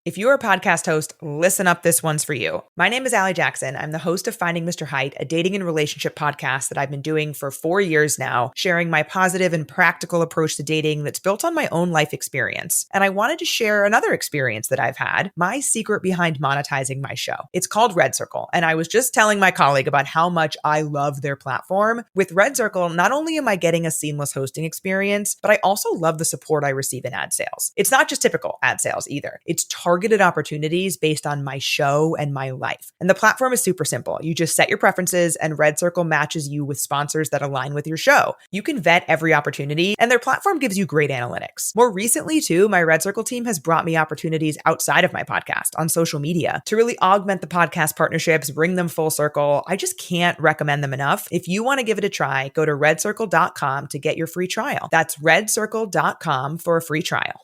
If you're a podcast host, listen up, this one's for you. My name is Allie Jackson. I'm the host of Finding Mr. Height, a dating and relationship podcast that I've been doing for 4 years now, sharing my positive and practical approach to dating that's built on my own life experience. And I wanted to share another experience that I've had, my secret behind monetizing my show. It's called Red Circle, and I was just telling my colleague about how much I love their platform. With Red Circle, not only am I getting a seamless hosting experience, but I also love the support I receive in ad sales. It's not just typical ad sales either. It's targeted opportunities based on my show and my life. And the platform is super simple. You just set your preferences and Red Circle matches you with sponsors that align with your show. You can vet every opportunity and their platform gives you great analytics. More recently too, my Red Circle team has brought me opportunities outside of my podcast on social media to really augment the podcast partnerships, bring them full circle. I just can't recommend them enough. If you want to give it a try, go to redcircle.com to get your free trial. That's redcircle.com for a free trial.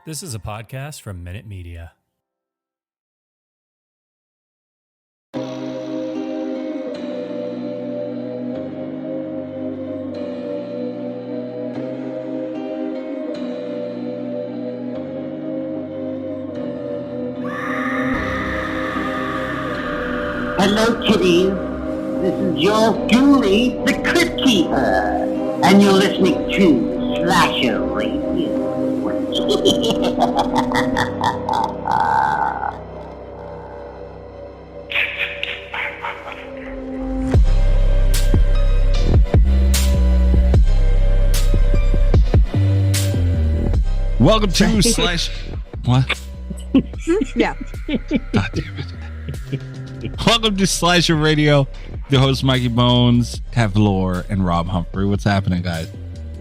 This is a podcast from Minute Media. Hello, kitties. This is your Julie, the Crypt Keeper, and you're listening to Slashie Radio. Welcome to Slash. What? Yeah. God damn it. Welcome to Slashie Radio. The host Mikey Bones, Kevlor, and Rob Humphrey. What's happening, guys?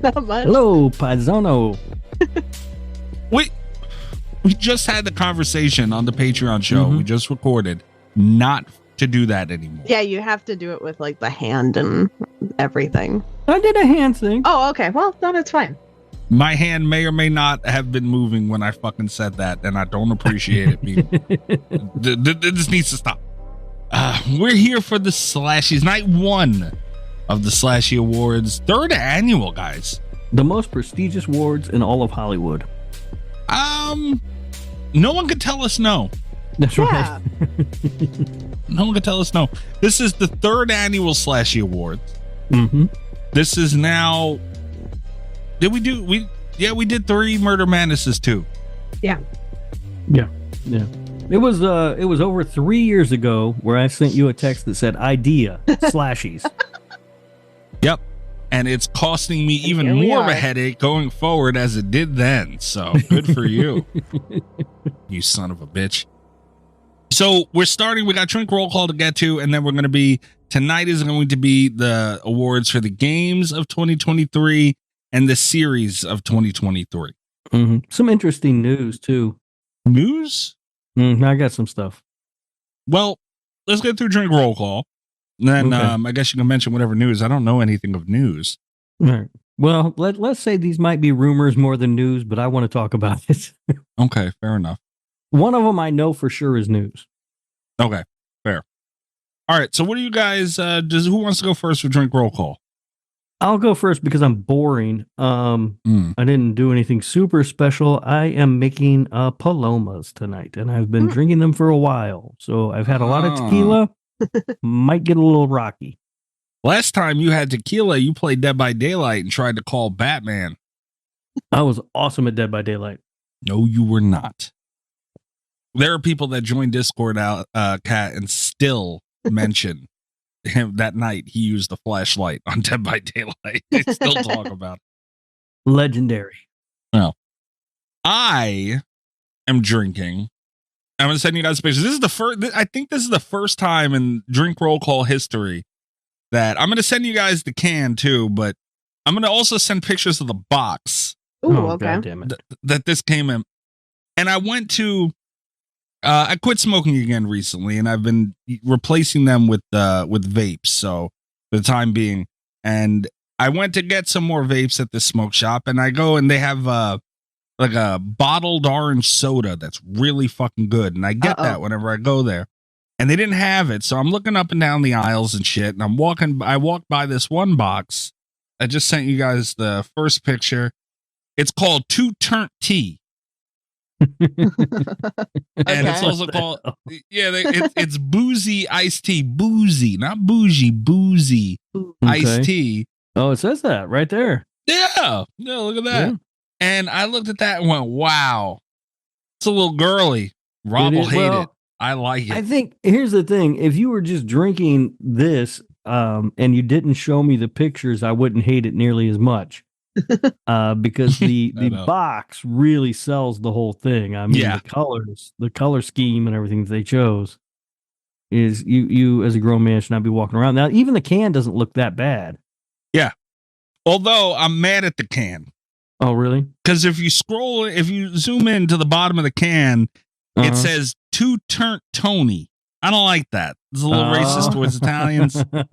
Not much. Hello, Paizono. We just had the conversation on the Patreon show. We just recorded not to do that anymore. Yeah, you have to do it with like the hand and everything. I did a hand thing. Oh, okay. Well, then it's fine. My hand may or may not have been moving when I fucking said that, and I don't appreciate it. This needs to stop. We're here for the Slashies, night 1 of the Slashie Awards, 3rd annual, guys. The most prestigious awards in all of Hollywood. No one could tell us no. That's Yeah. right. No one could tell us no. This is the 3rd annual Slashie Awards. This is now. Did we do? We did 3 Murder Madnesses too. Yeah. It was over 3 years ago where I sent you a text that said idea slashies. Yep. And it's costing me even Here we more of a are. headache going forward as it did then. So good for you. You son of a bitch. So we're starting. We got drink roll call to get to, and then we're going to be, tonight is going to be the awards for the games of 2023 and the series of 2023. Some interesting news too. News? I got some stuff. Well, let's get through drink roll call. And then Okay. I guess you can mention whatever news. I don't know anything of news. All right. Well, let's say these might be rumors more than news, but I want to talk about it. Okay, fair enough. One of them I know for sure is news. Okay, fair. All right, so what do you guys, who wants to go first for drink roll call? I'll go first because I'm boring. I didn't do anything super special. I am making palomas tonight, and I've been drinking them for a while. So I've had a lot of tequila. Might get a little rocky. Last time you had tequila, you played Dead by Daylight and tried to call Batman. I was awesome at Dead by Daylight. No, you were not. There are people that join Discord out, Cat, and still mention him that night he used a flashlight on Dead by Daylight. They still talk about it. Legendary. Well, I am drinking. I'm going to send you guys pictures. This is the first, I think this is the first time in drink roll call history that I'm going to send you guys the can too, but I'm going to also send pictures of the box Ooh, Oh, okay. God damn it. that this came in. And I went to, I quit smoking again recently, and I've been replacing them with vapes. So for the time being, and I went to get some more vapes at the smoke shop, and I go and they have like a bottled orange soda that's really fucking good, and I get that whenever I go there. And they didn't have it, so I'm looking up and down the aisles and shit, and I walked by this one box. I just sent you guys the first picture. It's called Two Turnt Tea. And it's also called, it's boozy iced tea. Boozy, not bougie, boozy iced tea. Oh, it says that right there. Yeah. Look at that. Yeah. And I looked at that and went, wow, it's a little girly. Rob will hate it. I like it. I think here's the thing. If you were just drinking this and you didn't show me the pictures, I wouldn't hate it nearly as much. Because the box really sells the whole thing. I mean, the color scheme and everything that they chose is you as a grown man should not be walking around. Now, even the can doesn't look that bad. Yeah. Although I'm mad at the can. Oh, really? Because if you zoom in to the bottom of the can, it says "To Turnt Tony." I don't like that. It's a little racist towards Italians. I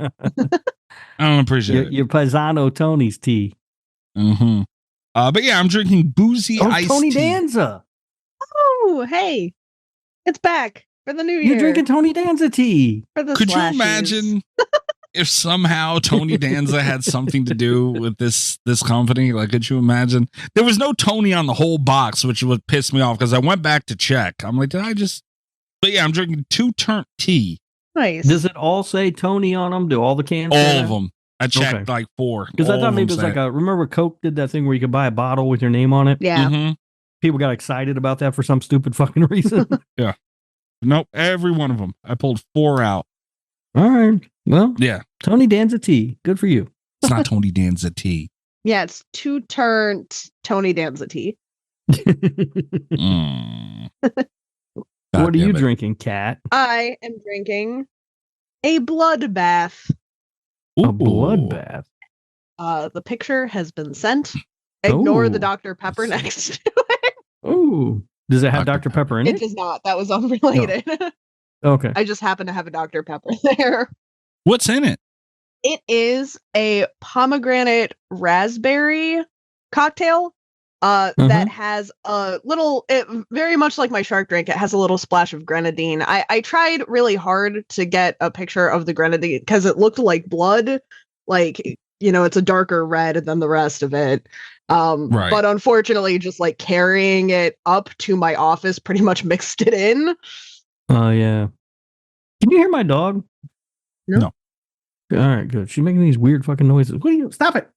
don't appreciate it. Your Paisano Tony's tea. Mm-hmm. But yeah, I'm drinking boozy iced Tony tea. Danza. Oh, hey, it's back for the new year. You're drinking Tony Danza tea. For the Could Slashies. you imagine if somehow Tony Danza had something to do with this company? Like, could you imagine? There was no Tony on the whole box, which would piss me off because I went back to check. I'm like, did I just? But yeah, I'm drinking 2 Turnt tea. Nice. Does it all say Tony on them? Do all the cans? All of them. I checked like 4. Because I thought maybe it was like remember Coke did that thing where you could buy a bottle with your name on it? Yeah. Mm-hmm. People got excited about that for some stupid fucking reason. Yeah. Nope. Every one of them. I pulled 4 out. All right. Well, yeah. Tony Danza tea. Good for you. It's not Tony Danza tea. Yeah, it's 2 Turnt Tony Danza tea. What are you drinking, Kat? I am drinking a bloodbath. A bloodbath. The picture has been sent. Ignore the Dr. Pepper next to it. Oh, does it have Dr. Pepper in it? It does not. That was unrelated. No. Okay. I just happen to have a Dr. Pepper there. What's in it? It is a pomegranate raspberry cocktail that has a little, very much like my shark drink, it has a little splash of grenadine. I tried really hard to get a picture of the grenadine because it looked like blood. Like, it's a darker red than the rest of it. Right. But unfortunately, just like carrying it up to my office pretty much mixed it in. Oh, yeah. Can you hear my dog? No. All right, good. She's making these weird fucking noises. What are you? Stop it.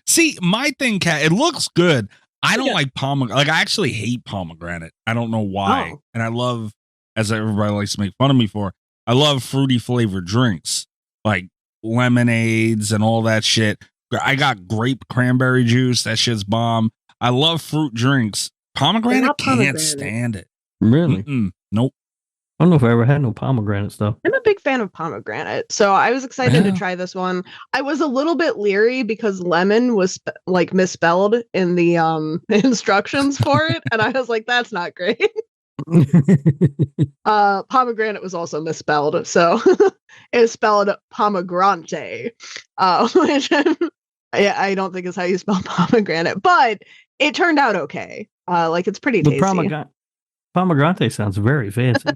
See, my thing, Kat, it looks good. I don't like pomegranate. Like, I actually hate pomegranate. I don't know why. Oh. And I love, as everybody likes to make fun of me for, I love fruity flavored drinks like lemonades and all that shit. I got grape cranberry juice. That shit's bomb. I love fruit drinks. Pomegranate can't stand it. Really? Nope. I don't know if I ever had no pomegranate stuff. I'm a big fan of pomegranate, so I was excited to try this one. I was a little bit leery because lemon was like misspelled in the instructions for it, and I was like, that's not great. Pomegranate was also misspelled, so it's spelled pomegranate, which I don't think is how you spell pomegranate, but it turned out okay. Like, it's pretty tasty. Pomegranate sounds very fancy.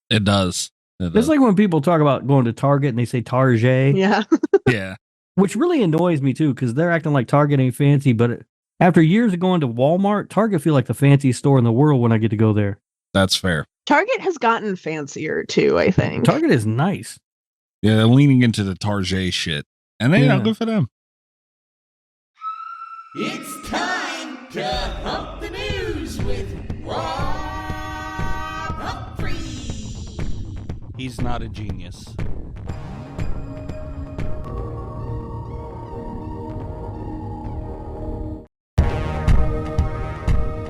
It does. It's like when people talk about going to Target and they say Target. Yeah. Yeah. Which really annoys me too, because they're acting like Target ain't fancy. But after years of going to Walmart, Target feel like the fanciest store in the world when I get to go there. That's fair. Target has gotten fancier too, I think. Target is nice. Yeah, they're leaning into the Target shit. And they good for them. It's time to hump the news with Rob. He's not a genius.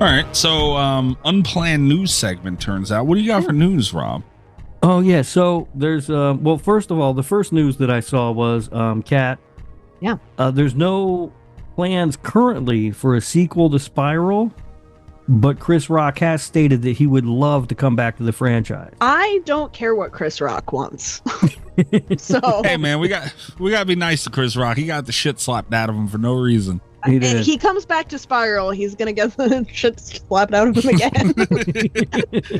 All right, so unplanned news segment turns out. What do you got for news, Rob? Oh, yeah, so there's, well, first of all, the first news that I saw was, Kat. Yeah. There's no plans currently for a sequel to Spiral, but Chris Rock has stated that he would love to come back to the franchise. I don't care what Chris Rock wants. So hey man, we gotta be nice to Chris Rock. He got the shit slapped out of him for no reason. He comes back to Spiral, he's gonna get the shit slapped out of him again.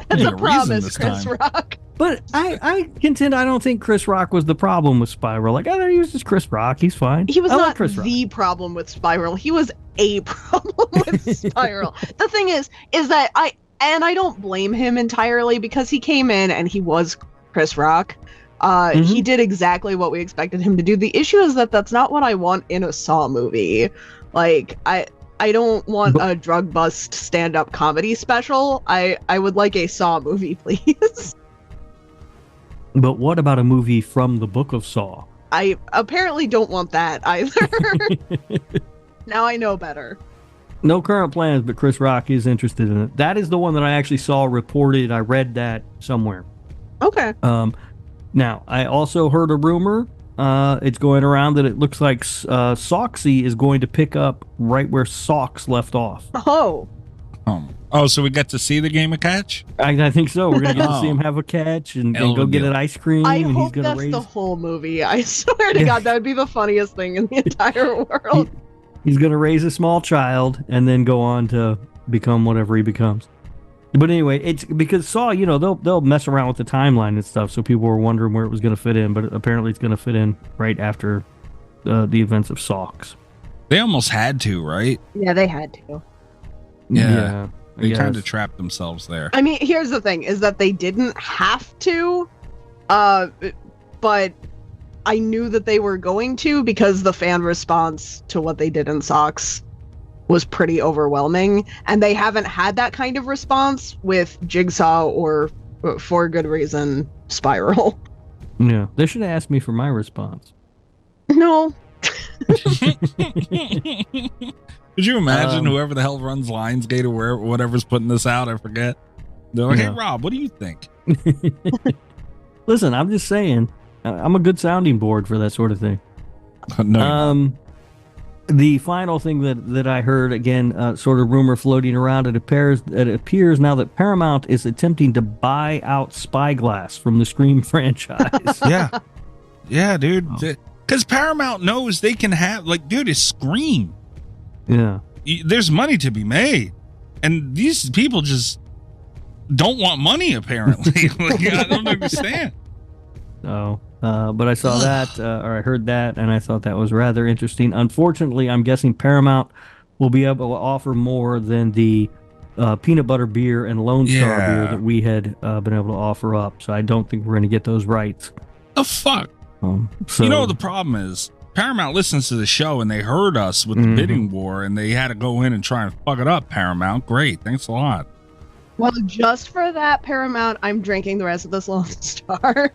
That's a promise, Chris Rock. But I contend I don't think Chris Rock was the problem with Spiral. Like, I thought he was just Chris Rock. He's fine. He was I like not Chris Rock. the problem with Spiral. He was a problem with Spiral. The thing is that I don't blame him entirely because he came in and he was Chris Rock. He did exactly what we expected him to do. The issue is that that's not what I want in a Saw movie. Like, I don't want a drug bust stand-up comedy special. I would like a Saw movie, please. But what about a movie from the Book of Saw? I apparently don't want that either. Now I know better. No current plans, but Chris Rock is interested in it. That is the one that I actually saw reported. I read that somewhere. Okay. Now, I also heard a rumor. It's going around that it looks like Soxy is going to pick up right where Socks left off. Oh. So we get to see the game of catch? I think so. We're going to get to see him have a catch and go get an ice cream. I and he's hope gonna that's raise... the whole movie. I swear to God, that would be the funniest thing in the entire world. He's going to raise a small child and then go on to become whatever he becomes. But anyway, it's because Saw, they'll mess around with the timeline and stuff, so people were wondering where it was going to fit in, but apparently it's going to fit in right after the events of Socks. They almost had to, right? Yeah, they had to. Yeah. They kind of trapped themselves there. I mean, here's the thing, is that they didn't have to, but I knew that they were going to because the fan response to what they did in Socks was pretty overwhelming, and they haven't had that kind of response with Jigsaw or, for good reason, Spiral. Yeah, they should have asked me for my response. No. Could you imagine whoever the hell runs Lionsgate or whatever's putting this out? I forget. They're like, hey, Rob, what do you think? Listen, I'm just saying, I'm a good sounding board for that sort of thing. No. The final thing that I heard, again, sort of rumor floating around, it appears now that Paramount is attempting to buy out Spyglass from the Scream franchise. Yeah, dude. Because Paramount knows they can have, dude, it's Scream. Yeah. There's money to be made. And these people just don't want money, apparently. I don't understand. So, but I saw that, or I heard that, and I thought that was rather interesting. Unfortunately, I'm guessing Paramount will be able to offer more than the peanut butter beer and Lone Star beer that we had been able to offer up. So I don't think we're going to get those rights. The fuck? The problem is Paramount listens to the show and they heard us with the bidding war and they had to go in and try and fuck it up. Paramount, great, thanks a lot. Well, just for that, Paramount, I'm drinking the rest of this Lone Star.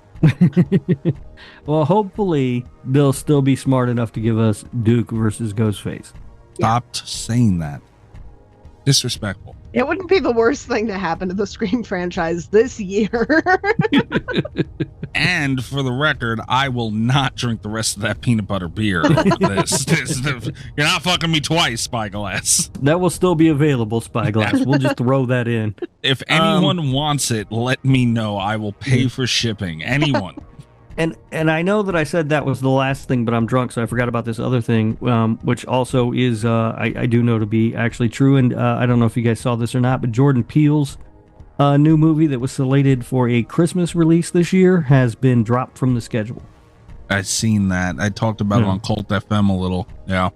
Well, hopefully they'll still be smart enough to give us Duke versus Ghostface. Stopped saying that. Disrespectful. It wouldn't be the worst thing to happen to the Scream franchise this year. And for the record, I will not drink the rest of that peanut butter beer. You're not fucking me twice, Spyglass. That will still be available, Spyglass. We'll just throw that in. If anyone wants it, let me know. I will pay for shipping. Anyone. And I know that I said that was the last thing, but I'm drunk, so I forgot about this other thing, which also is, I do know to be actually true. And I don't know if you guys saw this or not, but Jordan Peele's new movie that was slated for a Christmas release this year has been dropped from the schedule. I've seen that. I talked about it on Cult FM a little. Yeah.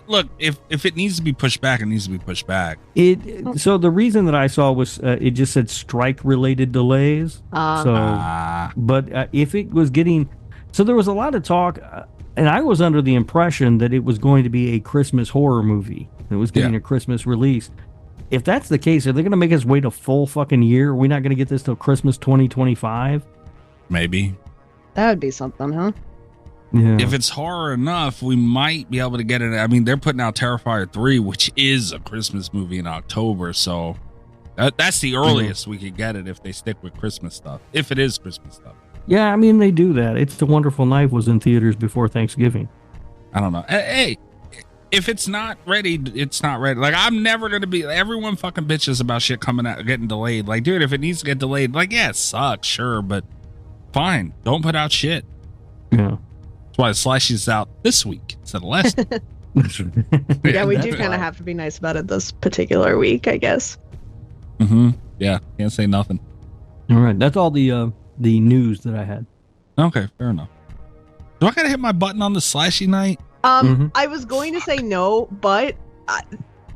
Look, if it needs to be pushed back, it needs to be pushed back. So the reason that I saw was it just said strike-related delays. But if it was getting... So there was a lot of talk, and I was under the impression that it was going to be a Christmas horror movie. It was getting a Christmas release. If that's the case, are they going to make us wait a full fucking year? Are we not going to get this till Christmas 2025? Maybe. That would be something, huh? Yeah. If it's horror enough, we might be able to get it. I mean, they're putting out Terrifier 3, which is a Christmas movie in October. So that's the earliest we could get it if they stick with Christmas stuff. If it is Christmas stuff. Yeah, I mean, they do that. It's The Wonderful Knife was in theaters before Thanksgiving. I don't know. Hey, if it's not ready, it's not ready. I'm never going to be... Everyone fucking bitches about shit coming out, getting delayed. Dude, if it needs to get delayed, it sucks, sure, but fine. Don't put out shit. Yeah. That's why Slashie's out this week instead of last. Yeah, we do kind of have to be nice about it this particular week, I guess. Mm-hmm. Yeah, can't say nothing. All right, that's all the news that I had. Okay, fair enough. Do I gotta hit my button on the Slashie night? I was going to say no, but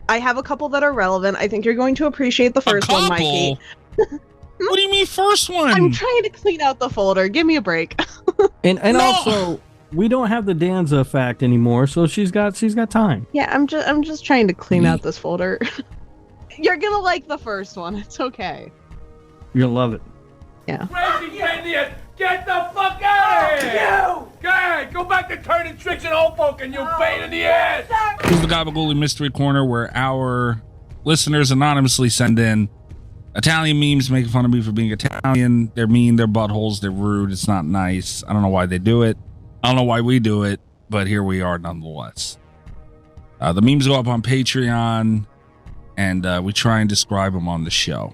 I have a couple that are relevant. I think you're going to appreciate the first one, Mikey. What do you mean first one? I'm trying to clean out the folder. Give me a break. And also, we don't have the Danza fact anymore, so she's got time. Yeah, I'm just trying to clean out this folder. You're gonna like the first one. It's okay. You'll love it. Yeah. Crazy idiot! Get the fuck out of here! You! Go ahead, go back to turning tricks and old folk and you pain in the ass! This is the Gabagooli Mystery Corner, where our listeners anonymously send in Italian memes making fun of me for being Italian. They're mean, they're buttholes, they're rude, it's not nice. I don't know why they do it. I don't know why we do it, but here we are nonetheless. The memes go up on Patreon, and we try and describe them on the show.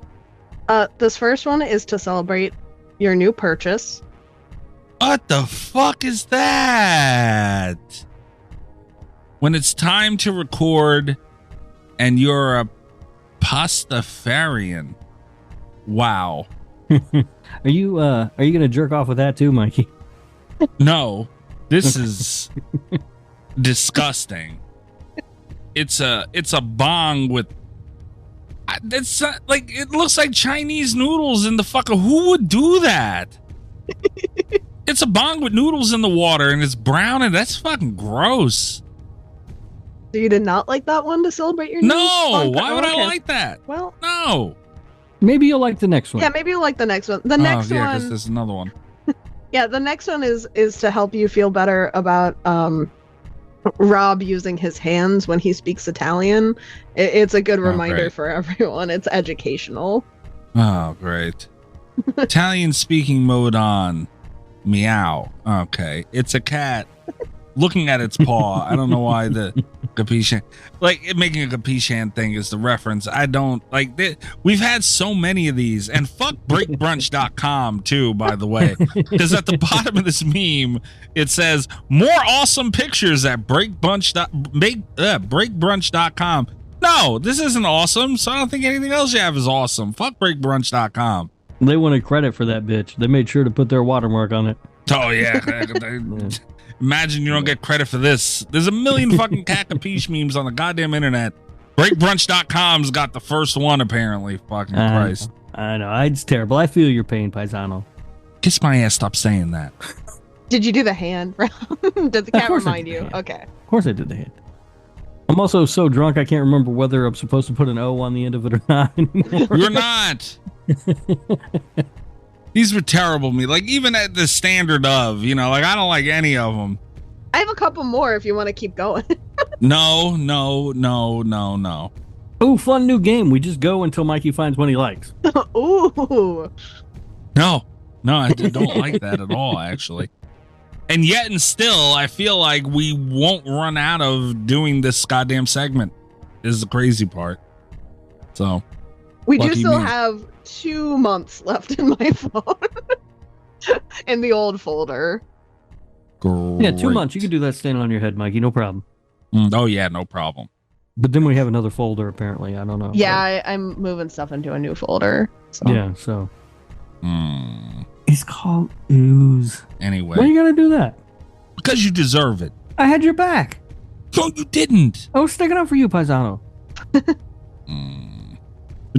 This first one is to celebrate your new purchase. What the fuck is that? When it's time to record and you're a pastafarian. Wow. Are you gonna jerk off with that too, Mikey? No, this is disgusting. It's a bong with. It's like, it looks like Chinese noodles in the fucker. Who would do that? It's a bong with noodles in the water and it's brown and that's fucking gross. So you did not like that one to celebrate your new No, sponsor? why would Okay. I like that? Well, No. Maybe you'll like the next one. yeah, maybe you'll like the next one. The next yeah, 'cause one, there's another one. yeah, the next one is to help you feel better about Rob using his hands when he speaks Italian. It's a good reminder great. for everyone. It's educational. Oh, great. Italian speaking mode on. Meow. Okay. It's a cat looking at its paw. I don't know why the capiche, like making a capiche hand thing is the reference. I don't like that. We've had so many of these, and fuck breakbrunch.com too, by the way, because at the bottom of this meme it says more awesome pictures at breakbrunch.com. No, this isn't awesome, so I don't think anything else you have is awesome. Fuck breakbrunch.com. They wanted credit for that bitch. They made sure to put their watermark on it. Oh yeah. Imagine you don't get credit for this. There's a million fucking cat capiche memes on the goddamn internet. Breakbrunch.com's got the first one apparently. Fucking Christ. I know. It's terrible. I feel your pain, Paisano. Kiss my ass, stop saying that. Did you do the hand? Did the cat course I remind did you? the hand. Okay. Of course I did the hand. I'm also so drunk I can't remember whether I'm supposed to put an O on the end of it or not anymore. You're not. These were terrible me. Like, even at the standard of, like, I don't like any of them. I have a couple more if you want to keep going. No. Oh, fun new game. We just go until Mikey finds one he likes. Ooh. No, I don't like that at all, actually. And yet and still, I feel like we won't run out of doing this goddamn segment. Is the crazy part. So, We do lucky still me. have 2 months left in my phone. In the old folder. Great. Yeah, 2 months. You can do that standing on your head, Mikey. No problem. Oh, yeah, no problem. But then we have another folder, apparently. I don't know. Yeah, I'm moving stuff into a new folder. So. Yeah, so. Hmm. It's called Ooze. Anyway. Why you gotta do that? Because you deserve it. I had your back. No, you didn't. I was sticking up for you, Paisano. We're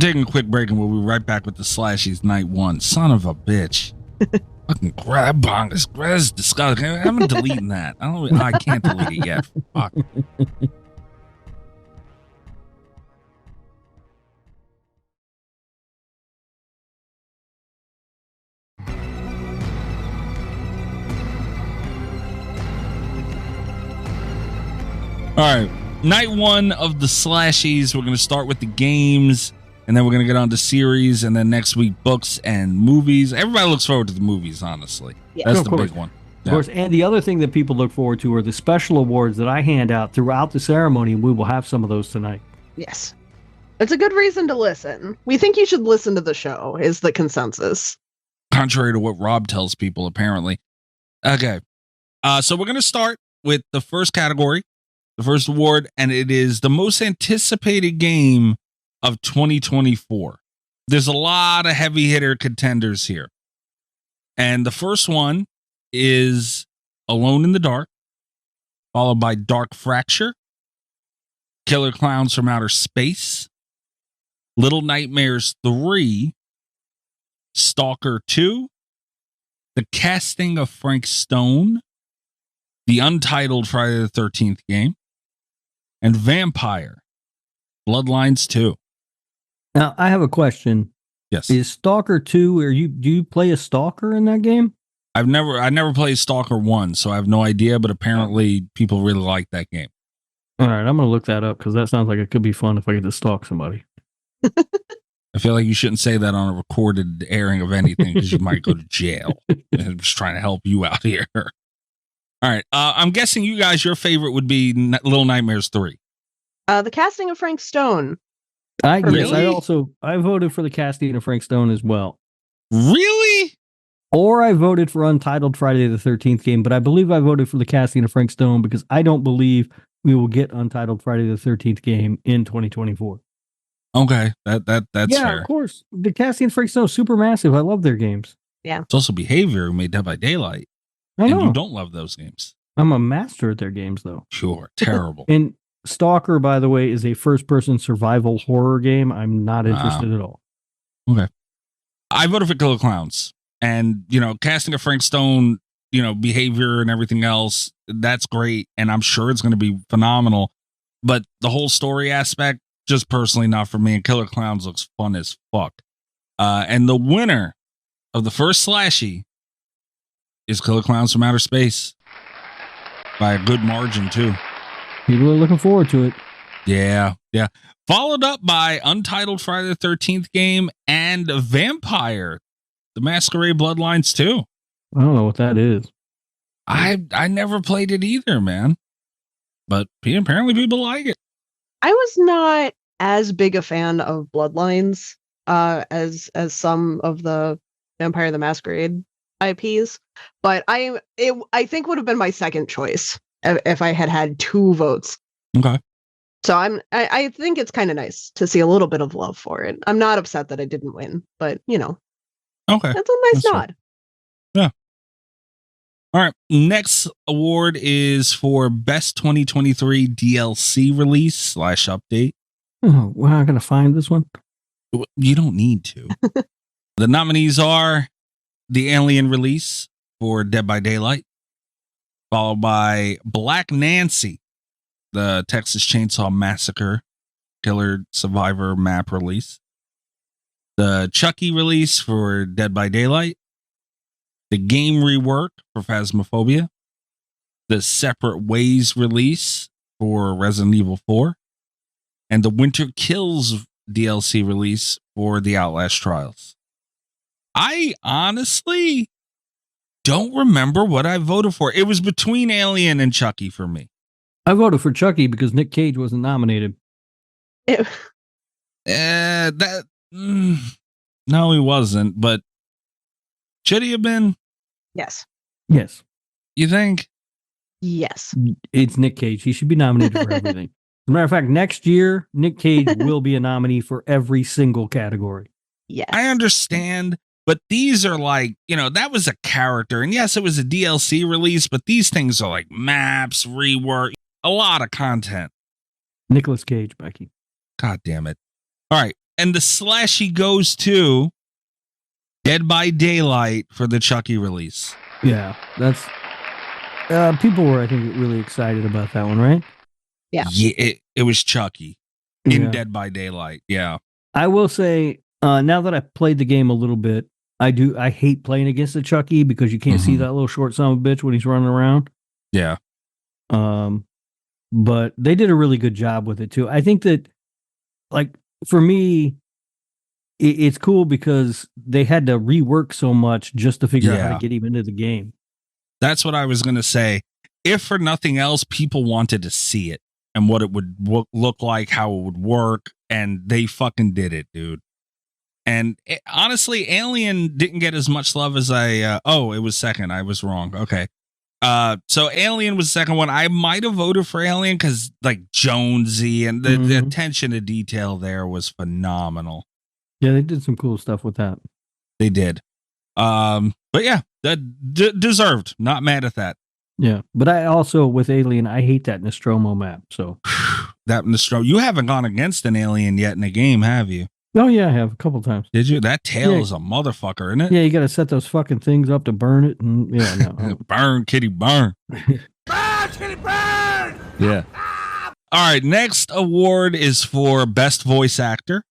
taking a quick break and we'll be right back with the Slashies Night 1. Son of a bitch. Fucking grab bong. This is disgusting. I'm deleting that. I can't delete it yet. Fuck. All right. Night 1 of the Slashies. We're going to start with the games, and then we're going to get on to series, and then next week, books and movies. Everybody looks forward to the movies, honestly. Yeah. That's Of the course. big one. Of course, and the other thing that people look forward to are the special awards that I hand out throughout the ceremony, and we will have some of those tonight. Yes. It's a good reason to listen. We think you should listen to the show, is the consensus. Contrary to what Rob tells people, apparently. Okay. So we're going to start with the first category, the first award, and it is the most anticipated game of 2024. there's a lot of heavy hitter contenders here. And the first one is Alone in the Dark, followed by Dark Fracture, Killer Clowns from Outer Space, Little Nightmares 3, Stalker 2, The Casting of Frank Stone, the untitled Friday the 13th game, and Vampire, Bloodlines 2. Now, I have a question. Yes. Is Stalker 2, do you play a Stalker in that game? I never played Stalker 1, so I have no idea, but apparently people really like that game. All right, I'm going to look that up because that sounds like it could be fun if I get to stalk somebody. I feel like you shouldn't say that on a recorded airing of anything because you might go to jail. I'm just trying to help you out here. All right. I'm guessing you guys, your favorite would be Little Nightmares 3. The Casting of Frank Stone. I Really? I voted for the casting of Frank Stone as well. Really? Or I voted for Untitled Friday the 13th game, but I believe I voted for the casting of Frank Stone because I don't believe we will get Untitled Friday the 13th game in 2024. Okay. That's yeah, fair. of course. The casting of Frank Stone is super massive. I love their games. It's also Behavior who made Dead by Daylight. I know. And you don't love those games. I'm a master at their games, though. Sure. Terrible. And Stalker, by the way, is a first-person survival horror game. I'm not interested at all. Okay. I voted for Killer Clowns. And, casting of Frank Stone, Behavior and everything else, that's great. And I'm sure it's going to be phenomenal. But the whole story aspect, just personally not for me. And Killer Clowns looks fun as fuck. And the winner of the first Slashie is Killer Clowns from Outer Space. By a good margin, too. People are looking forward to it. Yeah. Followed up by Untitled Friday the 13th game and Vampire, the Masquerade Bloodlines 2. I don't know what that is. I never played it either, man. But apparently people like it. I was not as big a fan of Bloodlines as some of the Vampire the Masquerade IPs, but I think would have been my second choice if I had 2 votes. Okay. So I think it's kind of nice to see a little bit of love for it. I'm not upset that I didn't win, but okay, that's a nice nod. Yeah. All right. Next award is for Best 2023 DLC release / update. Oh, we're not going to find this one. You don't need to. The nominees are the Alien release for Dead by Daylight, followed by Black Nancy, the Texas Chainsaw Massacre Killer Survivor map release, the Chucky release for Dead by Daylight, the game rework for Phasmophobia, the Separate Ways release for Resident Evil 4, and the Winter Kills DLC release for The Outlast Trials. I honestly don't remember what I voted for. It was between Alien and Chucky for me. I voted for Chucky because Nick Cage wasn't nominated. No, he wasn't, but should he have been? Yes. Yes. You think? Yes. It's Nick Cage. He should be nominated for everything. As a matter of fact, next year, Nick Cage will be a nominee for every single category. Yes. I understand, but these are like, that was a character. And yes, it was a DLC release, but these things are like maps, rework, a lot of content. Nicolas Cage, Becky. God damn it. All right. And the Slashie goes to Dead by Daylight for the Chucky release. Yeah, that's... people were, I think, really excited about that one, right? Yeah. Yeah, it was Chucky in Dead by Daylight. Yeah. I will say, now that I've played the game a little bit, I hate playing against the Chucky because you can't see that little short son of a bitch when he's running around. Yeah. But they did a really good job with it too. I think that, like, for me, it's cool because they had to rework so much just to figure out how to get him into the game. That's what I was going to say. If for nothing else, people wanted to see it and what it would look like, how it would work. And they fucking did it, dude. And honestly, Alien didn't get as much love as it was second. I was wrong. Okay. So Alien was the second one. I might have voted for Alien because like Jonesy and the attention to detail there was phenomenal. Yeah, they did some cool stuff with that. They did. But yeah, that deserved. Not mad at that. Yeah, but I also, with Alien, I hate that Nostromo map. So that Nostromo, you haven't gone against an alien yet in a game, have you? Oh yeah, I have a couple times. Did you? That tail is a motherfucker, isn't it? Yeah, you got to set those fucking things up to burn it, and yeah, no. Burn, kitty, burn. Burn, kitty, burn! Yeah. All right, next award is for best voice actor.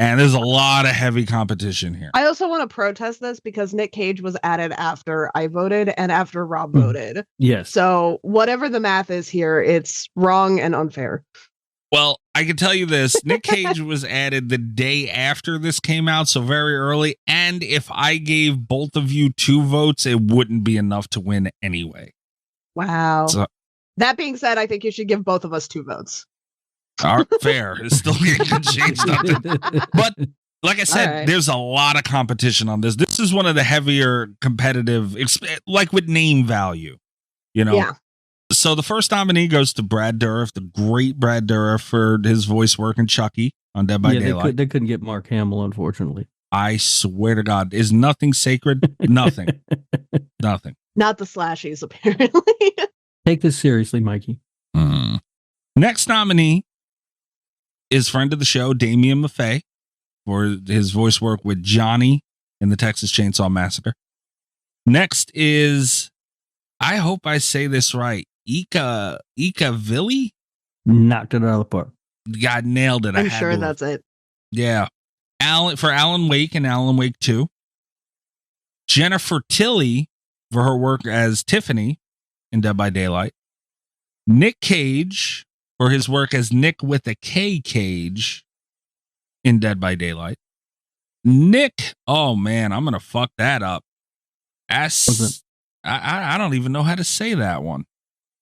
And there's a lot of heavy competition here. I also want to protest this because Nick Cage was added after I voted and after Rob voted. Yes. So whatever the math is here, it's wrong and unfair. Well, I can tell you this. Nick Cage was added the day after this came out, so very early. And if I gave both of you 2 votes, it wouldn't be enough to win anyway. Wow. So, that being said, I think you should give both of us 2 votes. Fair. It's still going to change nothing. But like I said, right. There's a lot of competition on this. This is one of the heavier competitive, like with name value, you know? Yeah. So the first nominee goes to Brad Dourif, the great Brad Dourif, for his voice work in Chucky on Dead by Daylight. They couldn't get Mark Hamill, unfortunately. I swear to God, is nothing sacred? Nothing. Nothing. Not the Slashies, apparently. Take this seriously, Mikey. Next nominee is friend of the show, Damian Maffei, for his voice work with Johnny in the Texas Chainsaw Massacre. Next is, I hope I say this right, Ika Villi? Knocked it out of the park. God, nailed it. I'm sure that's it. Yeah. For Alan Wake and Alan Wake 2. Jennifer Tilly for her work as Tiffany in Dead by Daylight. Nick Cage for his work as Nick with a K Cage in Dead by Daylight. Nick, oh man, I'm gonna fuck that up. I don't even know how to say that one.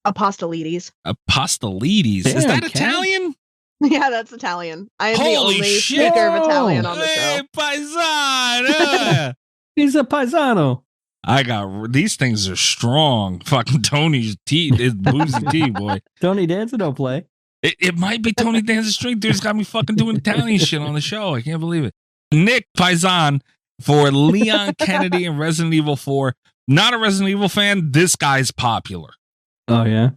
Apostolides. Apostolides. Damn, Is that Kat. Italian? Yeah, that's Italian. I am the Holy only shit. speaker of Italian on the Hey, show. paisano. He's a paisano. I got these things are strong. Fucking Tony's tea is boozy tea, boy. Tony Danza don't play. It might be Tony Danza's strength. Dude's got me fucking doing Italian shit on the show. I can't believe it. Nick Paisan for Leon Kennedy in Resident Evil 4. Not a Resident Evil fan. This guy's popular. Oh yeah.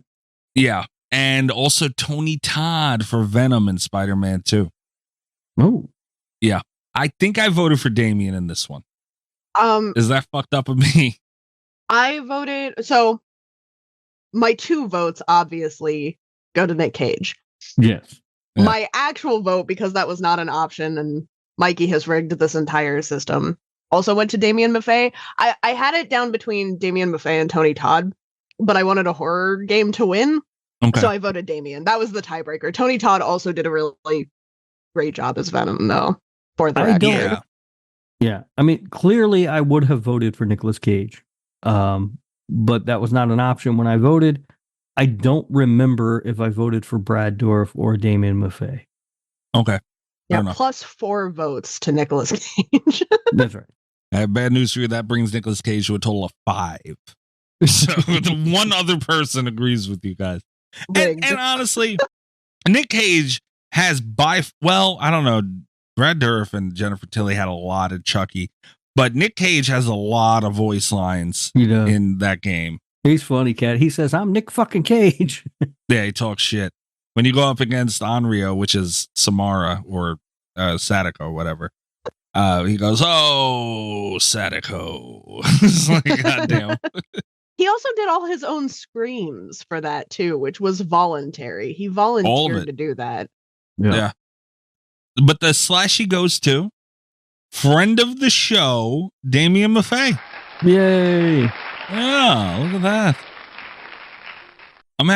Yeah. And also Tony Todd for Venom in Spider-Man 2. Oh. Yeah. I think I voted for Damien in this one. Is that fucked up of me? I voted, so my 2 votes obviously go to Nick Cage. Yes. Yeah. My actual vote, because that was not an option and Mikey has rigged this entire system, also went to Damian Maffei. I had it down between Damian Maffei and Tony Todd, but I wanted a horror game to win. Okay. So I voted Damian. That was the tiebreaker. Tony Todd also did a really great job as Venom, though, for the record. Yeah. Yeah. I mean, clearly I would have voted for Nicolas Cage. But that was not an option when I voted. I don't remember if I voted for Brad Dourif or Damian Maffei. Okay. Yeah, plus 4 votes to Nicolas Cage. That's right. I have bad news for you. That brings Nicolas Cage to a total of 5. So the one other person agrees with you guys. And honestly, Nick Cage has I don't know. Brad Dourif and Jennifer Tilly had a lot of Chucky, but Nick Cage has a lot of voice lines in that game. He's funny, Cat. He says, "I'm Nick fucking Cage." Yeah, he talks shit. When you go up against Onryo, which is Samara or Sadako or whatever, he goes, "Oh, Sadako." It's like, goddamn. He also did all his own screams for that too, which was voluntary. He volunteered to do that. Yeah. But the Slashie goes to friend of the show, Damian Maffei. Yay. Yeah, look at that. I'm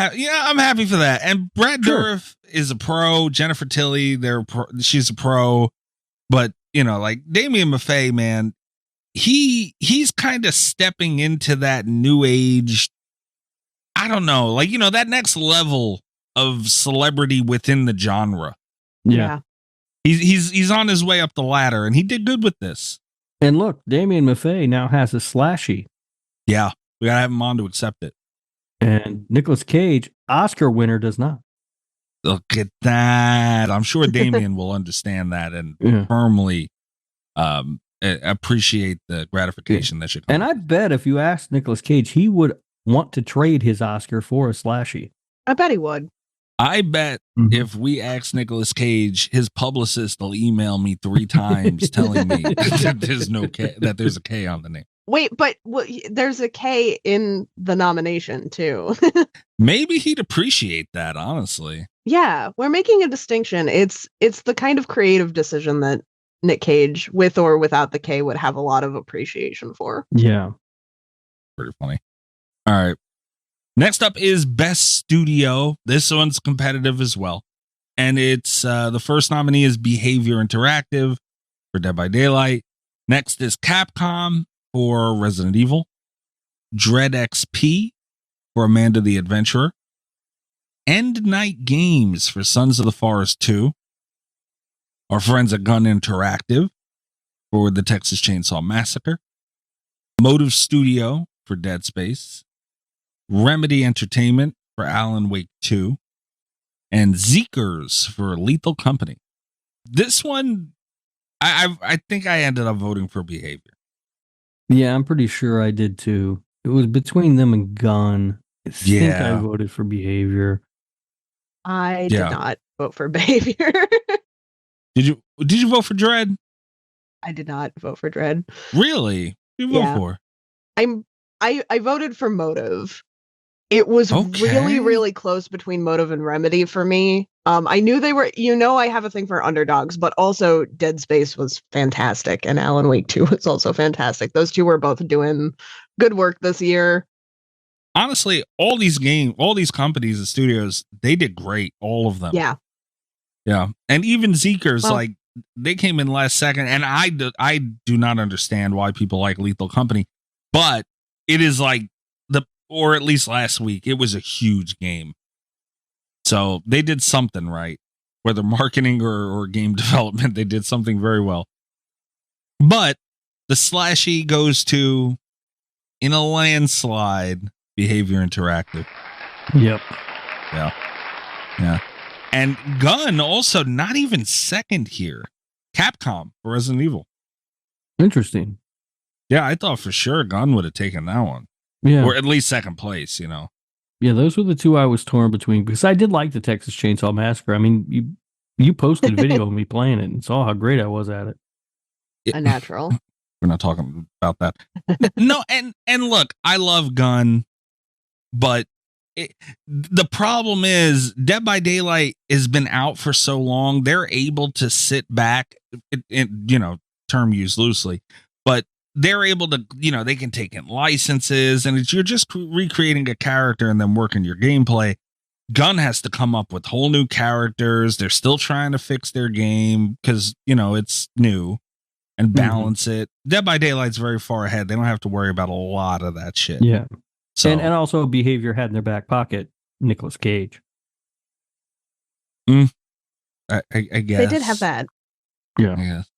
happy for that. And Brad Dourif is a pro. Jennifer Tilly, she's a pro. But, like Damian Maffei, man, he's kind of stepping into that new age, I don't know, like, that next level of celebrity within the genre. Yeah. He's on his way up the ladder, and he did good with this. And look, Damian Maffei now has a Slashie. Yeah, we gotta have him on to accept it. And Nicolas Cage, Oscar winner, does not. Look at that. I'm sure Damien will understand that and firmly appreciate the gratification that should come. And I bet if you asked Nicolas Cage, he would want to trade his Oscar for a Slashie. I bet he would. I bet if we ask Nicolas Cage, his publicist will email me 3 times telling me that there's no K, that there's a K on the name. Wait, but there's a K in the nomination too. Maybe he'd appreciate that, honestly. Yeah, we're making a distinction. It's the kind of creative decision that Nick Cage, with or without the K, would have a lot of appreciation for. Yeah. Pretty funny. All right. Next up is Best Studio. This one's competitive as well. And it's the first nominee is Behavior Interactive for Dead by Daylight. Next is Capcom for Resident Evil. Dread XP for Amanda the Adventurer. End Night Games for Sons of the Forest 2. Our friends at Gun Interactive for the Texas Chainsaw Massacre. Motive Studio for Dead Space. Remedy Entertainment for Alan Wake 2. And Zeekers for Lethal Company. This one, I think I ended up voting for Behavior. Yeah, I'm pretty sure I did too. It was between them and Gun. I think I voted for Behavior. I did not vote for Behavior. Did you vote for Dread? I did not vote for Dread. Really? Who did you vote for? I voted for Motive. It was really, really close between Motive and Remedy for me. I knew they were, I have a thing for underdogs, but also Dead Space was fantastic and Alan Wake 2 was also fantastic. Those two were both doing good work this year. Honestly, all these companies and studios, they did great. All of them. Yeah. Yeah. And even Zeekers, they came in last second. And I do not understand why people like Lethal Company, but it is or at least last week, it was a huge game. So they did something right, whether marketing or game development, they did something very well. But the Slashie goes to, in a landslide, Behavior Interactive. Yep. Yeah. And Gun also not even second here. Capcom for Resident Evil. Interesting. Yeah, I thought for sure Gun would have taken that one. Yeah. Or at least second place, Yeah, those were the two I was torn between because I did like the Texas Chainsaw Massacre. I mean, you posted video of me playing it and saw how great I was at it. A natural. We're not talking about that. No, and look, I love Gun, but the problem is Dead by Daylight has been out for so long. They're able to sit back, term used loosely, but they're able to, they can take in licenses and you're just recreating a character and then working your gameplay. Gun has to come up with whole new characters. They're still trying to fix their game because, it's new and balance it. Dead by Daylight's very far ahead. They don't have to worry about a lot of that shit. Yeah. So, and also Behavior had in their back pocket Nicolas Cage. I guess. They did have that. Yeah. I guess.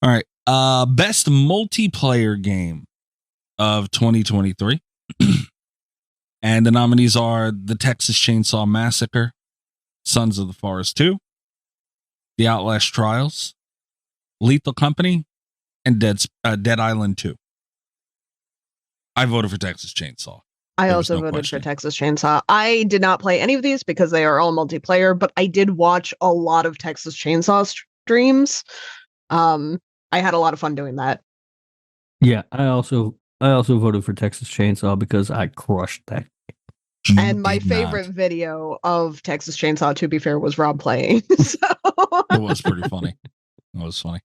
All right. Best multiplayer game of 2023. And the nominees are the Texas Chainsaw Massacre, Sons of the Forest 2, The Outlast Trials, Lethal Company, and Dead Island 2. I voted for Texas Chainsaw. I also voted for Texas Chainsaw. I did not play any of these because they are all multiplayer, but I did watch a lot of Texas Chainsaw streams. I had a lot of fun doing that. Yeah, I also voted for Texas Chainsaw because I crushed that. And my favorite video of Texas Chainsaw, to be fair, was Rob playing. So. It was pretty funny. It was funny.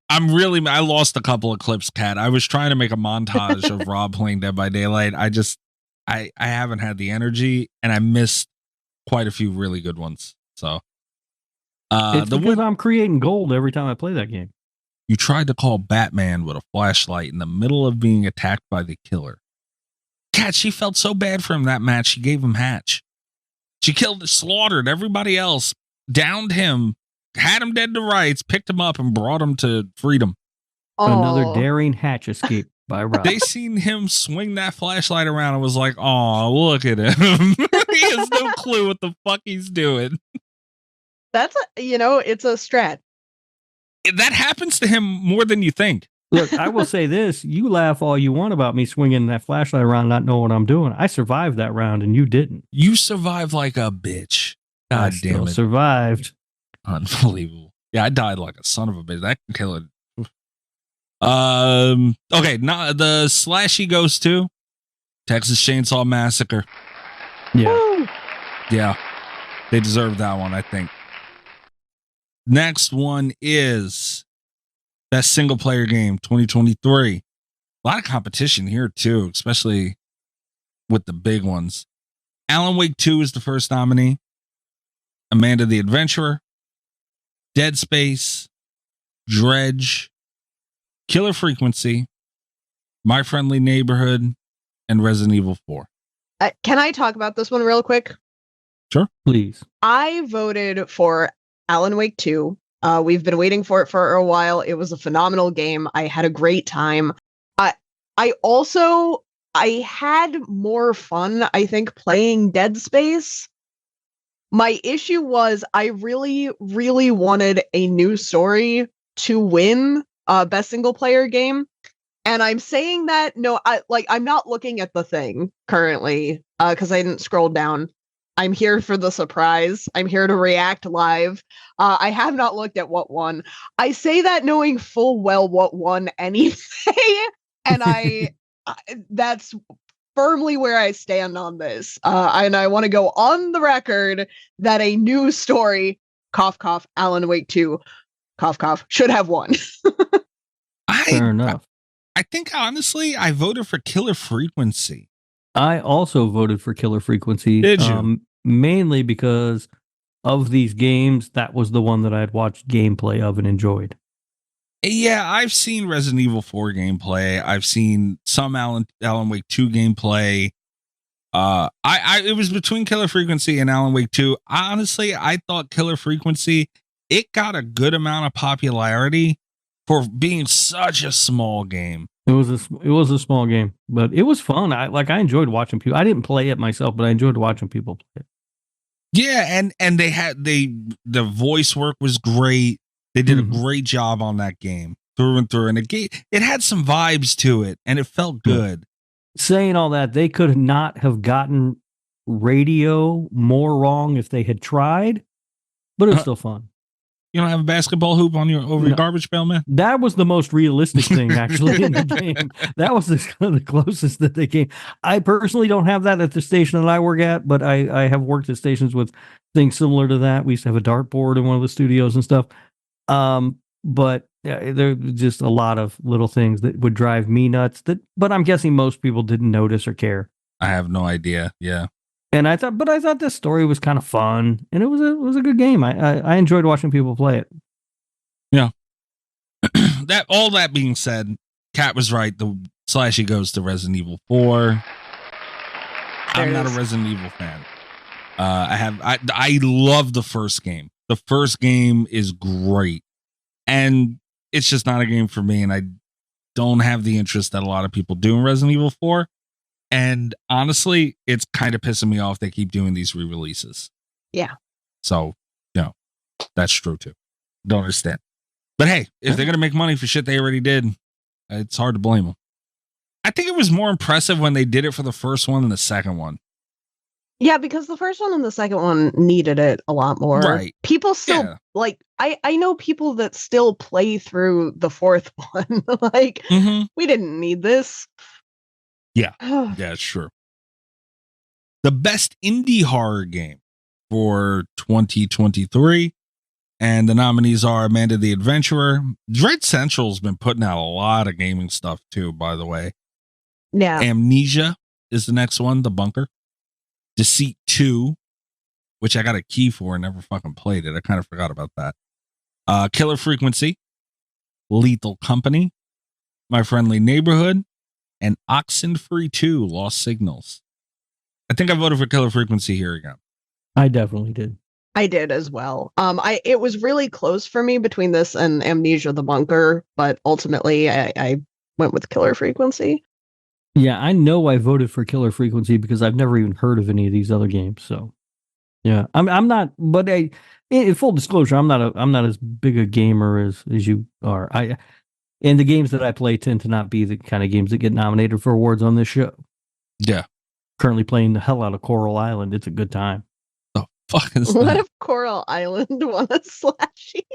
I lost a couple of clips, Kat. I was trying to make a montage of Rob playing Dead by Daylight. I haven't had the energy and I missed quite a few really good ones. So it's because I'm creating gold every time I play that game. You tried to call Batman with a flashlight in the middle of being attacked by the killer. Kat, she felt so bad for him that match. She gave him Hatch. She slaughtered everybody else, downed him, had him dead to rights, picked him up and brought him to freedom. Another daring Hatch escape by Rob. They seen him swing that flashlight around and was like, "Oh, look at him." He has no clue what the fuck he's doing. That's it's a strat. That happens to him more than you think. Look, I will say this. You laugh all you want about me swinging that flashlight around, not knowing what I'm doing. I survived that round and you didn't. You survived like a bitch. God damn it. Survived. Unbelievable. Yeah, I died like a son of a bitch. That can kill it. Okay, now the Slashie goes to Texas Chainsaw Massacre. Yeah. Woo! Yeah. They deserve that one, I think. Next one is Best Single Player Game 2023. A lot of competition here too, especially with the big ones. Alan Wake 2 is the first nominee. Amanda the Adventurer, Dead Space, Dredge, Killer Frequency, My Friendly Neighborhood, and Resident Evil 4. Can I talk about this one real quick? Sure. Please. I voted for Alan Wake 2. We've been waiting for it for a while. It was a phenomenal game. I had a great time. I had more fun, I think, playing Dead Space. My issue was I really, really wanted a new story to win Best Single Player Game. And I'm saying that, I'm not looking at the thing currently because I didn't scroll down. I'm here for the surprise. I'm here to react live. I have not looked at what won. I say that knowing full well what won anyway. And that's firmly where I stand on this. And I want to go on the record that a new story, cough, cough, Alan Wake 2, cough, cough, should have won. Fair enough. I think, honestly, I voted for Killer Frequency. I also voted for Killer Frequency. Did you? Mainly because of these games, that was the one that I had watched gameplay of and enjoyed. Yeah, I've seen Resident Evil 4 gameplay. I've seen some Alan Wake 2 gameplay. It was between Killer Frequency and Alan Wake 2. Honestly, I thought Killer Frequency, it got a good amount of popularity for being such a small game. It was a small game, but it was fun. I enjoyed watching people. I didn't play it myself, but I enjoyed watching people play it. Yeah, and the voice work was great. They did a great job on that game through and through, and it had some vibes to it, and it felt good. Saying all that, they could not have gotten radio more wrong if they had tried, but it was still fun. You don't have a basketball hoop on your garbage pail, man? That was the most realistic thing, actually, in the game. That was the closest that they came. I personally don't have that at the station that I work at, but I have worked at stations with things similar to that. We used to have a dartboard in one of the studios and stuff. But there are just a lot of little things that would drive me nuts. But I'm guessing most people didn't notice or care. I have no idea. Yeah. And I thought this story was kind of fun, and it was a good game. I enjoyed watching people play it. Yeah. All that being said, Kat was right. The Slashie goes to Resident Evil 4. I'm not a Resident Evil fan. I love the first game. The first game is great, and it's just not a game for me. And I don't have the interest that a lot of people do in Resident Evil 4. And honestly, it's kind of pissing me off they keep doing these re-releases. Yeah. So, that's true too. Don't understand. But hey, if they're going to make money for shit they already did, it's hard to blame them. I think it was more impressive when they did it for the first one than the second one. Yeah, because the first one and the second one needed it a lot more. Right. People still, I know people that still play through the fourth one. We didn't need this. Yeah. Yeah, it's true. The best indie horror game for 2023. And the nominees are Amanda the Adventurer. Dread Central's been putting out a lot of gaming stuff too, by the way. Yeah. Amnesia is the next one, The Bunker. Deceit 2, which I got a key for and never fucking played it. I kind of forgot about that. Killer Frequency. Lethal Company. My Friendly Neighborhood. And Oxenfree 2, Lost Signals. I think I voted for Killer Frequency here again. I definitely did. I did as well. It was really close for me between this and Amnesia the Bunker, but ultimately I went with Killer Frequency. Yeah, I know I voted for Killer Frequency because I've never even heard of any of these other games. So, yeah, I'm not. But in full disclosure, I'm not as big a gamer as you are. And the games that I play tend to not be the kind of games that get nominated for awards on this show. Yeah. Currently playing the hell out of Coral Island. It's a good time. The fuck is What that? if Coral Island won a Slashie?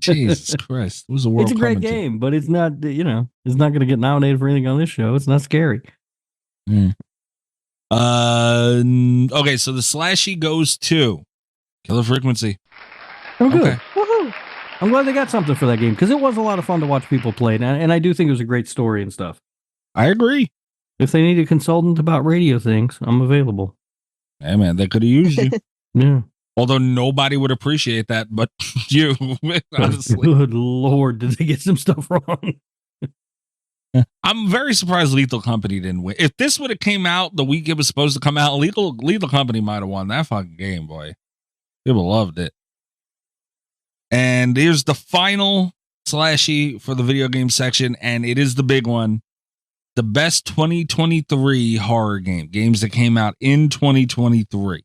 Jesus Christ. What was the world It's a great coming to? game, but it's not, it's not going to get nominated for anything on this show. It's not scary. Okay, so the Slashie goes to Killer Frequency. Oh, good. Okay. Woohoo! I'm glad they got something for that game because it was a lot of fun to watch people play it. And I do think it was a great story and stuff. I agree. If they need a consultant about radio things, I'm available. Hey, man, they could have used you. Yeah. Although nobody would appreciate that, but you, honestly. Good Lord, did they get some stuff wrong? I'm very surprised Lethal Company didn't win. If this would have came out the week it was supposed to come out, Lethal Company might have won that fucking game, boy. People loved it. And here's the final Slashie for the video game section, and it is the big one. The best 2023 horror game. Games that came out in 2023.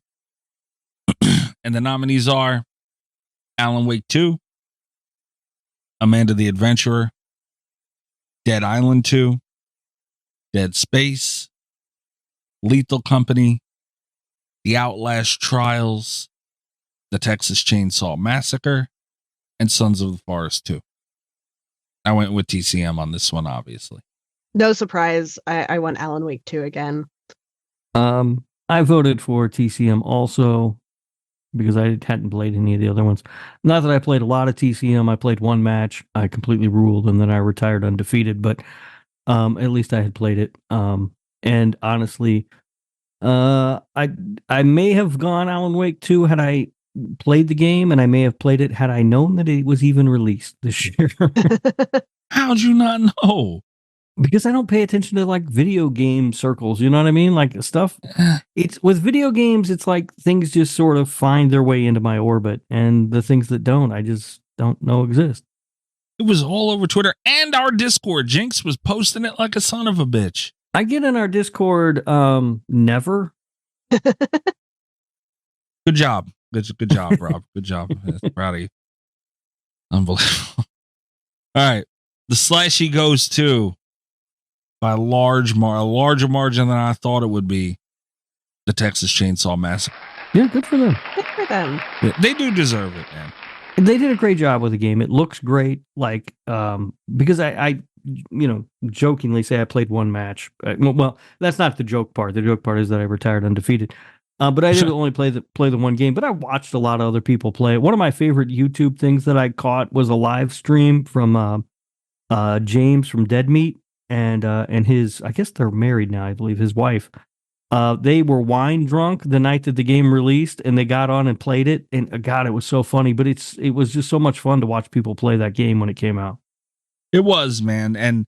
And the nominees are Alan Wake 2, Amanda the Adventurer, Dead Island 2, Dead Space, Lethal Company, The Outlast Trials, The Texas Chainsaw Massacre, and Sons of the Forest 2. I went with TCM on this one, obviously. No surprise. I went Alan Wake 2 again. I voted for TCM also because I hadn't played any of the other ones. Not that I played a lot of TCM. I played one match. I completely ruled, and then I retired undefeated. But at least I had played it. And honestly, I may have gone Alan Wake 2 had I played the game, and I may have played it had I known that it was even released this year. How'd you not know? Because I don't pay attention to like video game circles, you know what I mean? Like stuff. It's with video games, it's like things just sort of find their way into my orbit, and the things that don't, I just don't know exist. It was all over Twitter and our Discord. Jinx was posting it like a son of a bitch. I get in our Discord, never. Good job. Good job, Rob. Good job. Proud of you. Unbelievable. All right. The Slashie goes to, by a larger margin than I thought it would be, the Texas Chainsaw Massacre. Yeah, good for them. Good for them. Yeah, they do deserve it, man. They did a great job with the game. It looks great. Like, because I jokingly say I played one match. Well, that's not the joke part. The joke part is that I retired undefeated. But I did only play the one game. But I watched a lot of other people play it. One of my favorite YouTube things that I caught was a live stream from James from Dead Meat and his. I guess they're married now. I believe his wife. They were wine drunk the night that the game released, and they got on and played it. And God, it was so funny. But it was just so much fun to watch people play that game when it came out. It was, man, and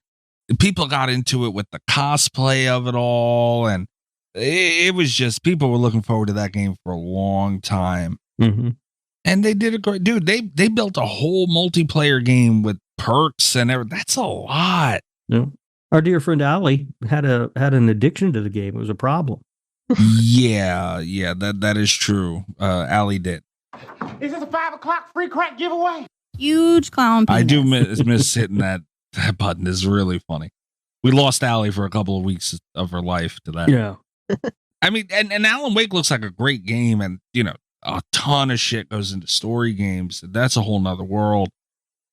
people got into it with the cosplay of it all, and it was just people were looking forward to that game for a long time. Mm-hmm. And they did a great, dude. They built a whole multiplayer game with perks and everything. That's a lot. Yeah. Our dear friend Allie had an addiction to the game. It was a problem. yeah, that is true. Allie did. Is this a 5 o'clock free crack giveaway? Huge clown penis. I do miss hitting that button. Is really funny. We lost Allie for a couple of weeks of her life to that. Yeah. I mean, and Alan Wake looks like a great game, and a ton of shit goes into story games. That's a whole nother world.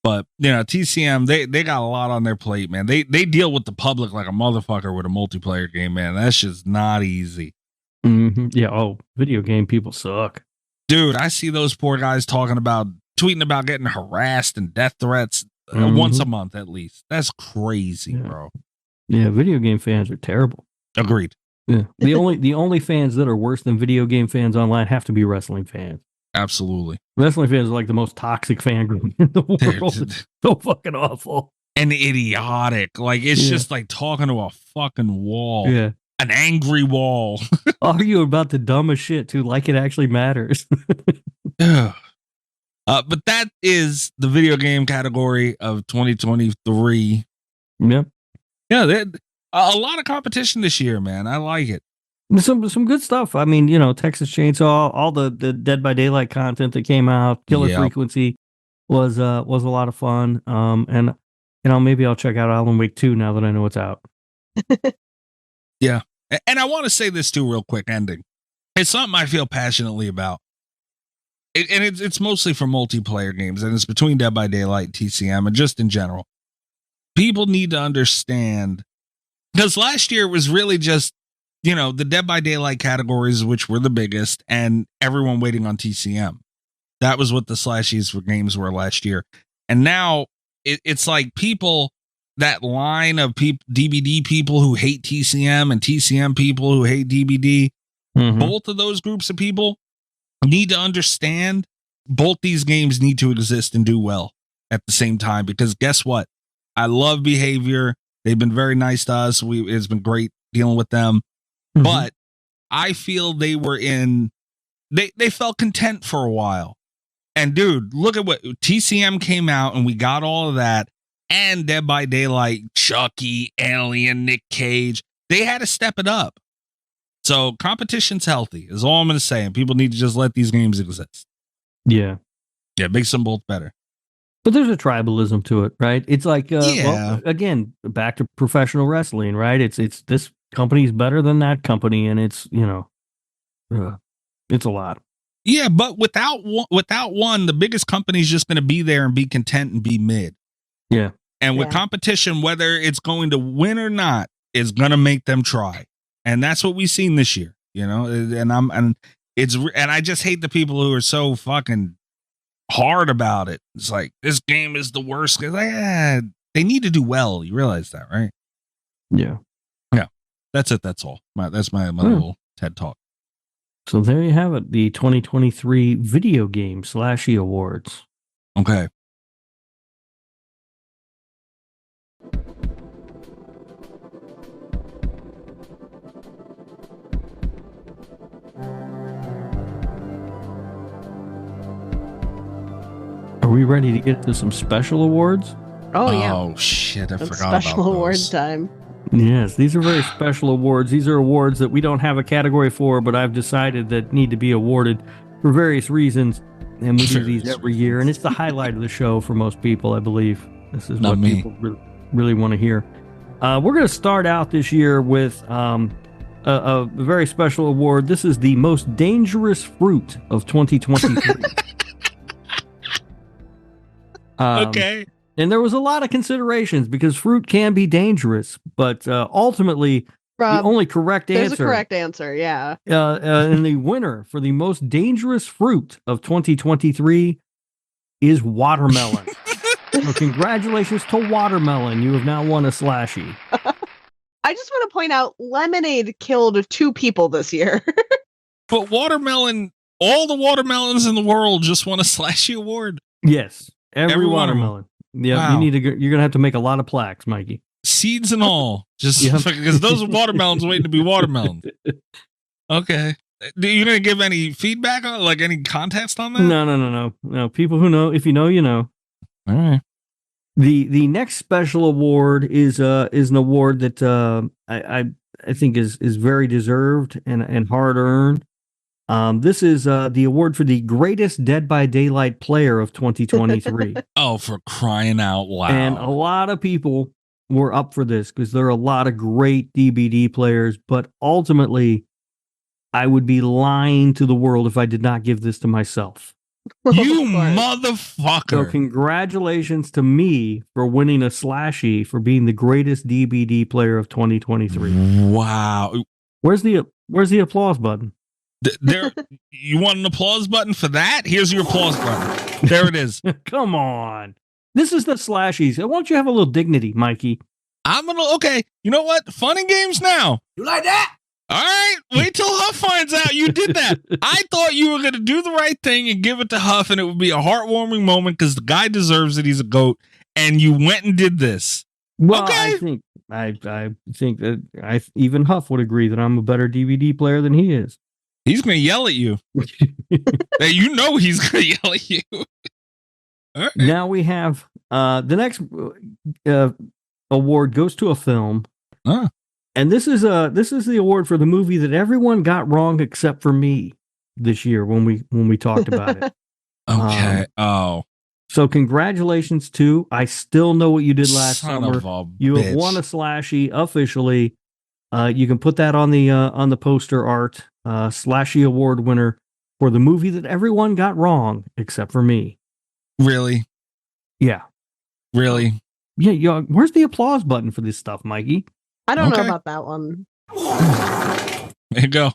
But TCM, they got a lot on their plate, man. They deal with the public like a motherfucker with a multiplayer game, man. That's just not easy. Mm-hmm. Yeah. Oh, video game people suck, dude. I see those poor guys tweeting about getting harassed and death threats once a month at least. That's crazy, bro. Yeah, video game fans are terrible. Agreed. Yeah. The only fans that are worse than video game fans online have to be wrestling fans. Absolutely. Wrestling fans are like the most toxic fan group in the world. It's so fucking awful. And idiotic. Like, it's just like talking to a fucking wall. Yeah. An angry wall. Argue about the dumbest shit, too, like it actually matters. But that is the video game category of 2023. Yep. Yeah, A lot of competition this year, man. I like it. Some good stuff. I mean, Texas Chainsaw, all the Dead by Daylight content that came out, Killer Frequency was a lot of fun. And maybe I'll check out Alan Wake 2 now that I know it's out. Yeah. And I want to say this too, real quick, ending. It's something I feel passionately about. It's mostly for multiplayer games, and it's between Dead by Daylight, TCM, and just in general. People need to understand, because last year was really just, the Dead by Daylight categories, which were the biggest, and everyone waiting on TCM. That was what the Slashies for games were last year. And now it's like people, that line of DBD people who hate TCM and TCM people who hate DBD, both of those groups of people need to understand both these games need to exist and do well at the same time, because guess what? I love Behavior. They've been very nice to us. It's been great dealing with them. But I feel they felt content for a while. And dude, look at what TCM came out, and we got all of that. And Dead by Daylight, Chucky, Alien, Nick Cage, they had to step it up. So competition's healthy is all I'm going to say. And people need to just let these games exist. Yeah. Yeah. Makes them both better. But there's a tribalism to it, right? It's like, well, again, back to professional wrestling, right? It's this company's better than that company. And it's, it's a lot. Yeah. But without one, the biggest company is just going to be there and be content and be mid. Yeah. And with competition, whether it's going to win or not, is going to make them try. And that's what we've seen this year, and I just hate the people who are so fucking hard about it. It's like, this game is the worst. Like, they need to do well. You realize that, right? Yeah. Yeah. That's it. That's all. That's my little TED talk. So there you have it. The 2023 Video Game Slashie Awards. Okay. Are we ready to get to some special awards? Oh, yeah. Oh, shit. I forgot special about award those. time. Yes, these are very special awards. These are awards that we don't have a category for, but I've decided that need to be awarded for various reasons. And we do these every year. And it's the highlight of the show for most people, I believe. This is what people really want to hear. We're going to start out this year with a very special award. This is the most dangerous fruit of 2023. Okay. And there was a lot of considerations because fruit can be dangerous, but ultimately, the only correct answer. There's a correct answer, yeah. And the winner for the most dangerous fruit of 2023 is watermelon. So congratulations to watermelon. You have now won a Slashie. I just want to point out, lemonade killed 2 people this year. But watermelon, all the watermelons in the world just won a Slashie award. Yes. Every watermelon. Yeah, wow. you're going to have to make a lot of plaques, Mikey. Seeds and all. Just because those are watermelons waiting to be watermelons. Okay. Are you going to give any feedback on, like, any context on that? No. People who know, if you know, you know. All right. The next special award is an award that I think is very deserved and hard earned. This is the award for the greatest Dead by Daylight player of 2023. Oh, for crying out loud. And a lot of people were up for this because there are a lot of great DBD players, but ultimately I would be lying to the world if I did not give this to myself. You motherfucker. So congratulations to me for winning a Slashie for being the greatest DBD player of 2023. Wow. Where's the applause button? There, you want an applause button for that? Here's your applause button. There it is. Come on. This is the Slashies. Why don't you have a little dignity, Mikey? Okay. You know what? Fun and games now. You like that? All right. Wait till Huff finds out you did that. I thought you were going to do the right thing and give it to Huff, and it would be a heartwarming moment because the guy deserves it. He's a goat. And you went and did this. Well, okay. I think that even Huff would agree that I'm a better DVD player than he is. He's going to yell at you. Hey, you know he's going to yell at you. All right. Now we have the next award goes to a film And this is the award for the movie that everyone got wrong except for me this year when we talked about it. Okay. So congratulations to I Still Know What You Did Last Son Summer. of a You have bitch. won a Slashie officially. You can put that on the poster art. Slashie Award winner for the movie that everyone got wrong except for me. Really? Yeah. Really? Yeah. Where's the applause button for this stuff, Mikey? I don't know about that one. There you go.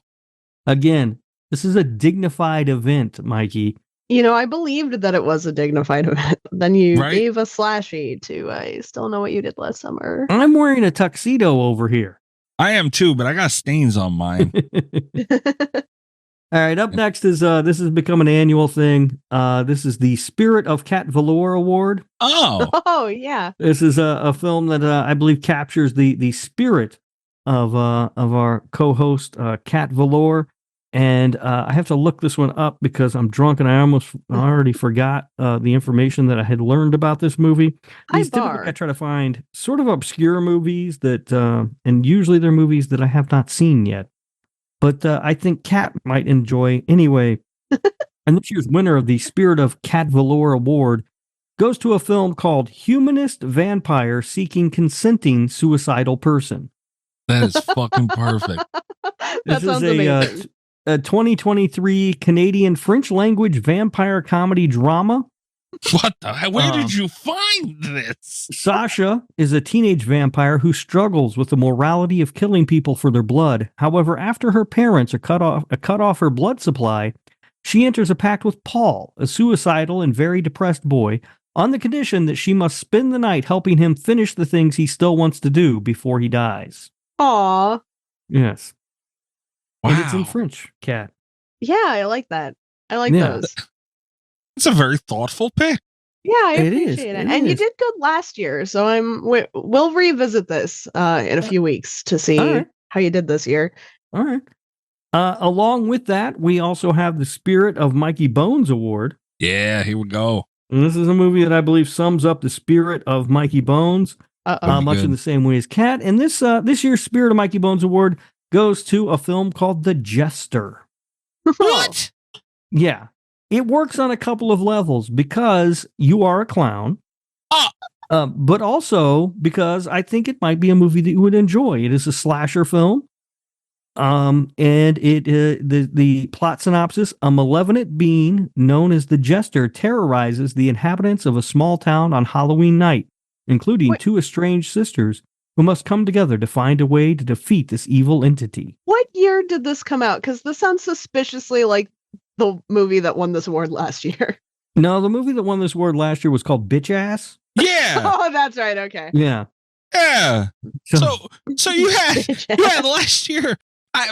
Again, This is a dignified event, Mikey. You know, I believed that it was a dignified event. Then you Right? gave a Slashie to I Still Know What You Did Last Summer. I'm wearing a tuxedo over here. I am too, but I got stains on mine. All right, up next is this has become an annual thing. This is the Spirit of Cat Velour Award. Oh, Oh, yeah. This is a film that I believe captures the spirit of our co-host Cat Velour, and I have to look this one up because I'm drunk and I already forgot the information that I had learned about this movie. Typically I try to find sort of obscure movies that, and usually they're movies that I have not seen yet. But I think Cat might enjoy anyway. And this year's winner of the Spirit of Cat Velour Award goes to a film called Humanist Vampire Seeking Consenting Suicidal Person. that is fucking perfect. That This sounds is amazing. a 2023 Canadian French language vampire comedy drama. What the hell? Where did you find this? Sasha is a teenage vampire who struggles with the morality of killing people for their blood. However, after her parents are cut off her blood supply, she enters a pact with Paul, a suicidal and very depressed boy, on the condition that she must spend the night helping him finish the things he still wants to do before he dies. Aw. Yes. Wow. And it's in French, Cat. Yeah, I like that. I like Yeah. those. It's a very thoughtful pick. Yeah, I It is, appreciate it. it And you is. did good last year, so we'll revisit this in a few weeks to see All right. how you did this year. All right. Along with that, we also have the Spirit of Mikey Bones Award. Yeah, here we go. And this is a movie that I believe sums up the spirit of Mikey Bones, Uh-oh. much in the same way as Cat. And this year's Spirit of Mikey Bones Award goes to a film called The Jester. What? Yeah. It works on a couple of levels because you are a clown, but also because I think it might be a movie that you would enjoy. It is a slasher film. And the plot synopsis: a malevolent being known as the Jester terrorizes the inhabitants of a small town on Halloween night, including two estranged sisters who must come together to find a way to defeat this evil entity. What year did this come out? Because this sounds suspiciously like the movie that won this award last year. No, the movie that won this award last year was called Bitch Ass. Yeah. Oh, that's right. Okay. Yeah. Yeah. So you had last year.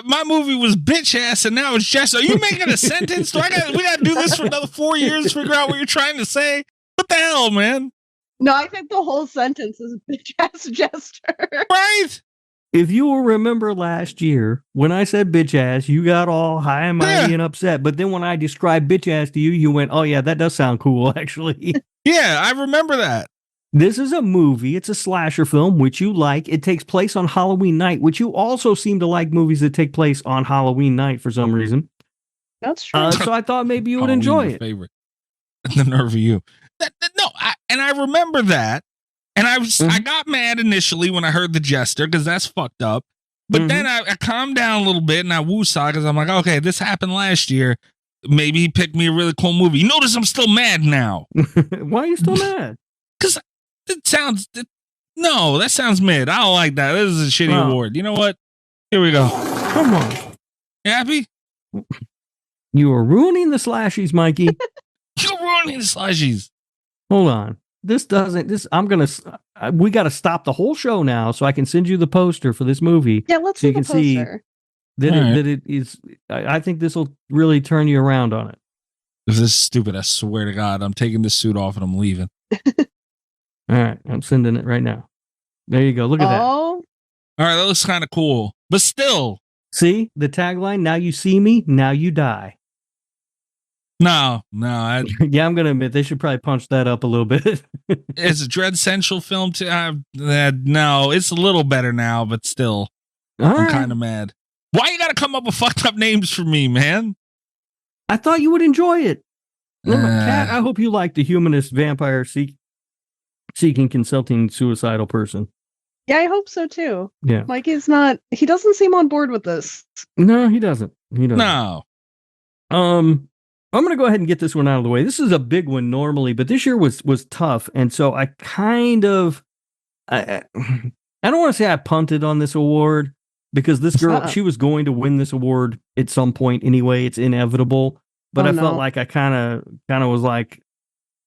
My movie was Bitch Ass, and now it's Jester. Are you making a sentence? We got to do this for another 4 years to figure out what you're trying to say? What the hell, man? No, I think the whole sentence is bitch ass Jester. Right? If you will remember last year, when I said bitch ass, you got all high and mighty and upset. But then when I described bitch ass to you, you went, oh, yeah, that does sound cool, actually. Yeah, I remember that. This is a movie. It's a slasher film, which you like. It takes place on Halloween night, which you also seem to like movies that take place on Halloween night for some reason. That's true. So I thought maybe you would Halloween, enjoy your it. favorite. The nerve of you. And I remember that. And I got mad initially when I heard The Jester because that's fucked up. But then I calmed down a little bit and I woo-saw because I'm like, okay, this happened last year. Maybe he picked me a really cool movie. You notice I'm still mad now. Why are you still mad? Because no, that sounds mid. I don't like that. This is a shitty award. You know what? Here we go. Come on. You happy? You are ruining the slashies, Mikey. You're ruining the slashies. Hold on. We got to stop the whole show now so I can send you the poster for this movie. Yeah, let's so see you the can see poster. that it is. I think this will really turn you around on it. If this is stupid, I swear to God, I'm taking this suit off and I'm leaving. All right, I'm sending it right now. There you go. Look at that. Oh, All right, that looks kind of cool. But still. See the tagline? Now you see me, now you die. No. Yeah, I'm going to admit they should probably punch that up a little bit. It's a Dread Central film too. No, it's a little better now, but still. I'm kind of mad. Why you gotta come up with fucked up names for me, man? I thought you would enjoy it. Kat, I hope you like the humanist vampire seeking consulting suicidal person. Yeah, I hope so too. Yeah. Like he doesn't seem on board with this. No, he doesn't. No. I'm going to go ahead and get this one out of the way. This is a big one normally, but this year was tough. And so I kind of, I don't want to say I punted on this award because this girl, she was going to win this award at some point anyway. It's inevitable. But I felt like I kind of was like,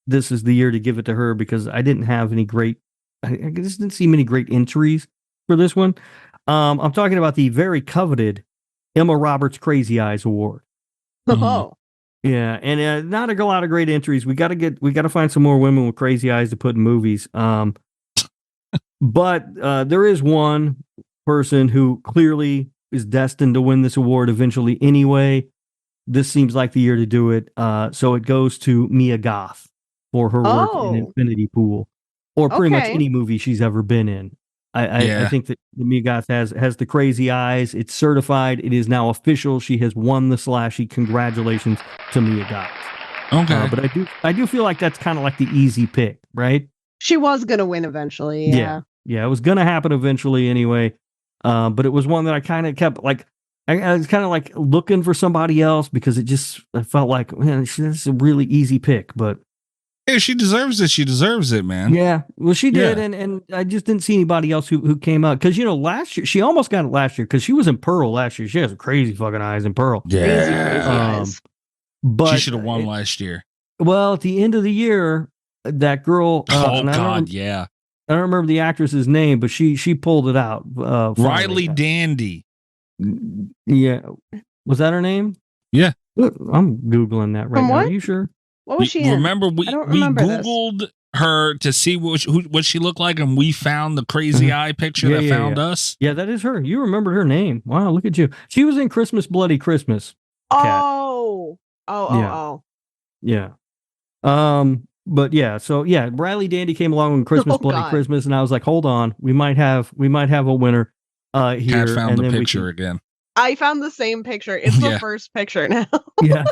this is the year to give it to her because I didn't have any great, I just didn't see many great entries for this one. I'm talking about the very coveted Emma Roberts Crazy Eyes Award. Oh. Yeah, and not a lot of great entries. We got to find some more women with crazy eyes to put in movies. But there is one person who clearly is destined to win this award eventually anyway. This seems like the year to do it. So it goes to Mia Goth for her work in Infinity Pool, or pretty much any movie she's ever been in. I think that Mia Goth has the crazy eyes. It's certified. It is now official. She has won the Slashie. Congratulations to Mia Goth. Okay. But I do feel like that's kind of like the easy pick, right? She was going to win eventually. Yeah. Yeah, it was going to happen eventually anyway. But it was one that I kind of kept like, I was kind of like looking for somebody else because I felt like, man, that's a really easy pick, but. Yeah, she deserves it. She deserves it, man. Yeah, well, she did, and I just didn't see anybody else who came out. Because, last year, she almost got it last year because she was in Pearl last year. She has crazy fucking eyes in Pearl. Yeah. Crazy eyes. But she should have won last year. Well, at the end of the year, that girl. Yeah. I don't remember the actress's name, but she pulled it out. Riley Dandy. Yeah. Was that her name? Yeah. I'm Googling that right now. Are you sure? What was she in? Remember, we Googled her to see what she looked like, and we found the crazy eye picture that found us. Yeah, that is her. You remembered her name. Wow, look at you. She was in Christmas Bloody Christmas. Oh. Yeah. But yeah, so yeah, Riley Dandy came along on Christmas Bloody Christmas, and I was like, hold on, we might have a winner here. Kat found the picture again. I found the same picture. It's the first picture now. Yeah.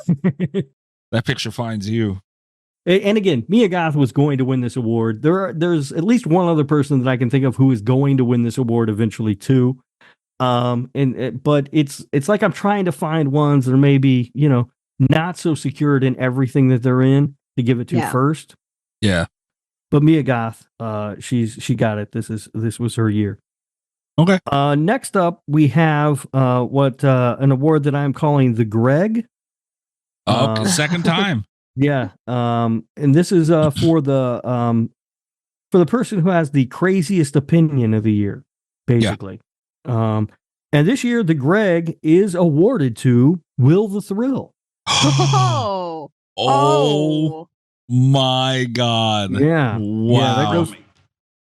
That picture finds you. And again, Mia Goth was going to win this award. There's at least one other person that I can think of who is going to win this award eventually too. But it's like I'm trying to find ones that are maybe, not so secured in everything that they're in to give it to first. Yeah. But Mia Goth, she got it. This was her year. Okay. Next up, we have an award that I'm calling the Greg. Second time. Yeah. And this is for the person who has the craziest opinion of the year, basically. Yeah. And this year, the Greg is awarded to Will the Thrill. Oh my God. Yeah. Wow. Yeah, that goes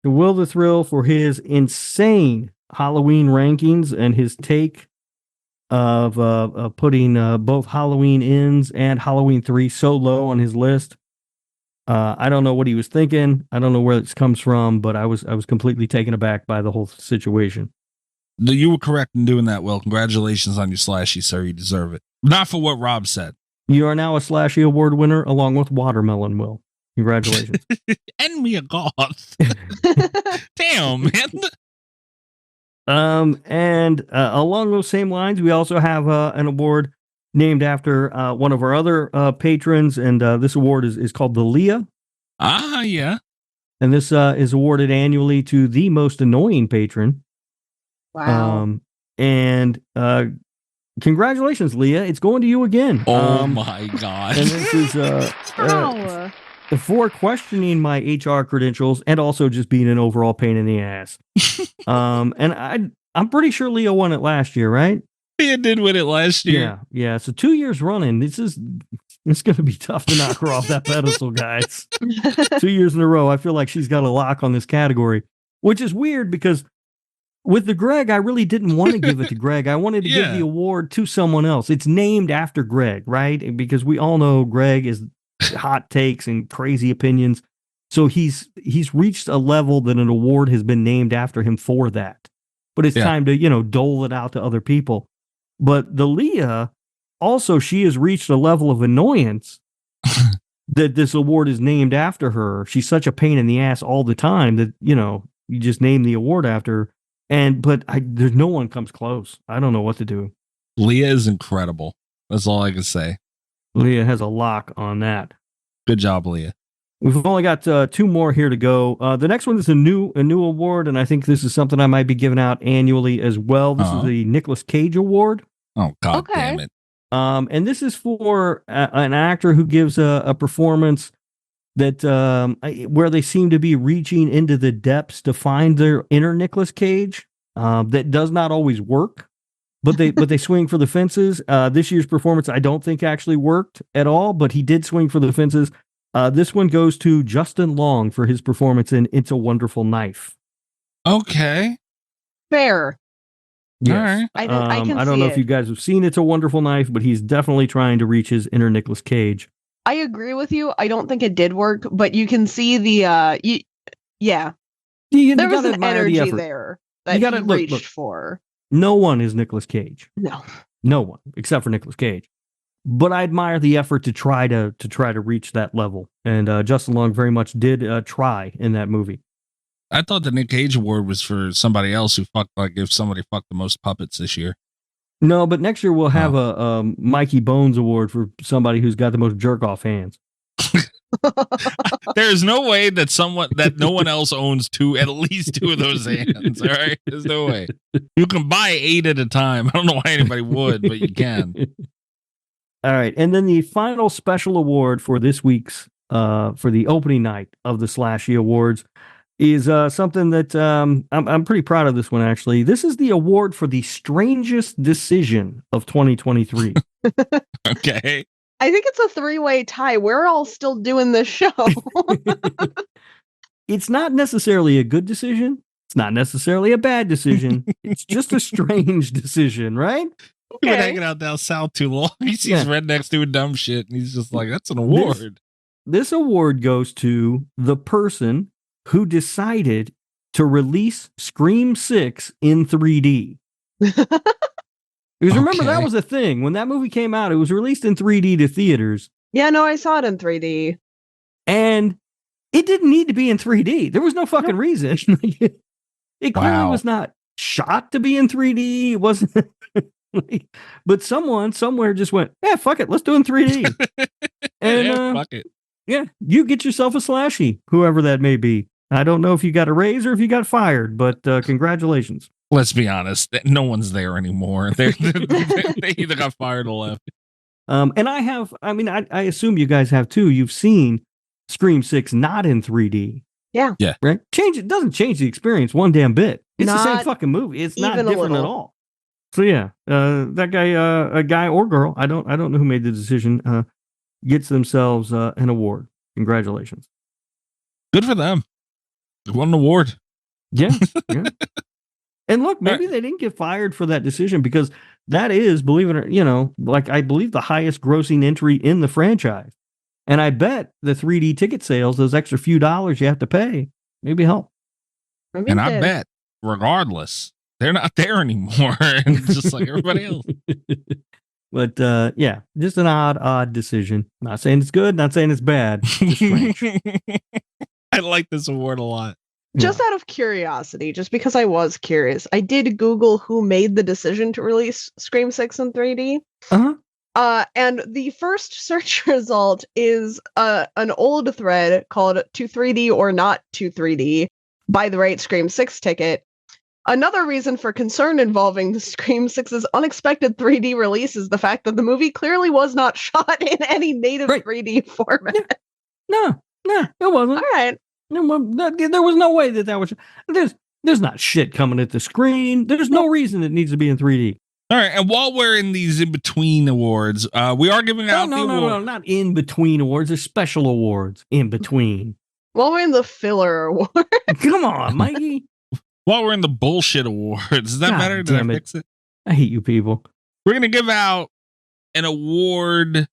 to Will the Thrill for his insane Halloween rankings and his take of putting both Halloween Ends and Halloween 3 so low on his list. I don't know what he was thinking. I don't know where this comes from, but I was completely taken aback by the whole situation. You were correct in doing that, Will. Congratulations on your Slashie, sir. You deserve it. Not for what Rob said. You are now a Slashie Award winner along with Watermelon, Will. Congratulations. And Mia Goth. Damn, man. And along those same lines, we also have an award named after one of our other patrons, and this award is called the Leah. Ah, yeah. And this is awarded annually to the most annoying patron. Wow. And congratulations, Leah. It's going to you again. Oh, my God. And this is for questioning my HR credentials and also just being an overall pain in the ass. And I'm pretty sure Leo won it last year, right? Leah did win it last year. Yeah. So 2 years running, it's going to be tough to knock her off that pedestal, guys. 2 years in a row, I feel like she's got a lock on this category, which is weird because with the Greg, I really didn't want to give it to Greg. I wanted to give the award to someone else. It's named after Greg, right? Because we all know Greg is hot takes and crazy opinions. So he's reached a level that an award has been named after him for that. but it's Yeah. time to, dole it out to other people. But the Leah, also, she has reached a level of annoyance that this award is named after her. She's such a pain in the ass all the time that, you just name the award after her. But there's no one comes close. I don't know what to do. Leah is incredible. That's all I can say. Leah has a lock on that. Good job, Leah. We've only got 2 more here to go. The next one is a new award, and I think this is something I might be giving out annually as well. This is the Nicolas Cage Award. Oh, God damn it. And this is for an actor who gives a performance that where they seem to be reaching into the depths to find their inner Nicolas Cage. That does not always work, but they swing for the fences. This year's performance, I don't think actually worked at all, but he did swing for the fences. This one goes to Justin Long for his performance in It's a Wonderful Knife. Okay. Fair. Yes. All right. I don't know if you guys have seen It's a Wonderful Knife, but he's definitely trying to reach his inner Nicolas Cage. I agree with you. I don't think it did work, but you can see the there was an energy there that he reached for. No one is Nicolas Cage. No one except for Nicolas Cage. But I admire the effort to try to reach that level, and Justin Long very much did try in that movie. I thought the Nick Cage Award was for somebody else who if somebody fucked the most puppets this year. No, but next year we'll have a Mikey Bones Award for somebody who's got the most jerk off hands. There's no way that no one else owns at least 2 of those hands. All right, there's no way. You can buy 8 at a time. I don't know why anybody would, but you can. All right, and then the final special award for this week's for the opening night of the Slashie Awards is something that I'm pretty proud of. This one, actually. This is the award for the strangest decision of 2023. Okay. I think it's a 3-way tie. We're all still doing this show. It's not necessarily a good decision. It's not necessarily a bad decision. It's just a strange decision, right? We've been hanging out down south too long. He sees rednecks doing dumb shit, and he's just like, that's an award. This award goes to the person who decided to release Scream 6 in 3D. Because remember, that was a thing. When that movie came out, it was released in 3D to theaters. Yeah, no, I saw it in 3D. And it didn't need to be in 3D. There was no fucking reason. It clearly was not shot to be in 3D. It wasn't. But someone somewhere just went, yeah, fuck it. Let's do it in 3D. And fuck it. Yeah, you get yourself a Slashie, whoever that may be. I don't know if you got a raise or if you got fired, but congratulations. Let's be honest. No one's there anymore. They either got fired or left. And I assume you guys have too. You've seen Scream 6 not in 3D. Yeah. Yeah. Right? It doesn't change the experience one damn bit. It's the same fucking movie. It's not different at all. So yeah, that guy, a guy or girl, I don't know who made the decision, gets themselves an award. Congratulations. Good for them. They won an award. Yeah. And look, maybe they didn't get fired for that decision because that is, believe it or I believe the highest grossing entry in the franchise. And I bet the 3D ticket sales, those extra few dollars you have to pay, maybe help. And I bet, regardless, they're not there anymore. And just like everybody else. But yeah, just an odd decision. Not saying it's good, not saying it's bad. Just strange. I like this award a lot. Just out of curiosity, just because I was curious, I did Google who made the decision to release Scream 6 in 3D. And the first search result is an old thread called "To 3D or Not to 3D" by the Right Scream 6 ticket. Another reason for concern involving the Scream 6's unexpected 3D release is the fact that the movie clearly was not shot in any native 3D format. Yeah. No, it wasn't. All right. There was no way that was. There's not shit coming at the screen. There's no reason it needs to be in 3D. All right, and while we're in these in-between awards, we are giving out the award. No, not in-between awards. There's special awards in between. While we're in the filler award. Come on, Mikey. While we're in the bullshit awards. Is that better? Did I fix it? I hate you people. We're going to give out an award.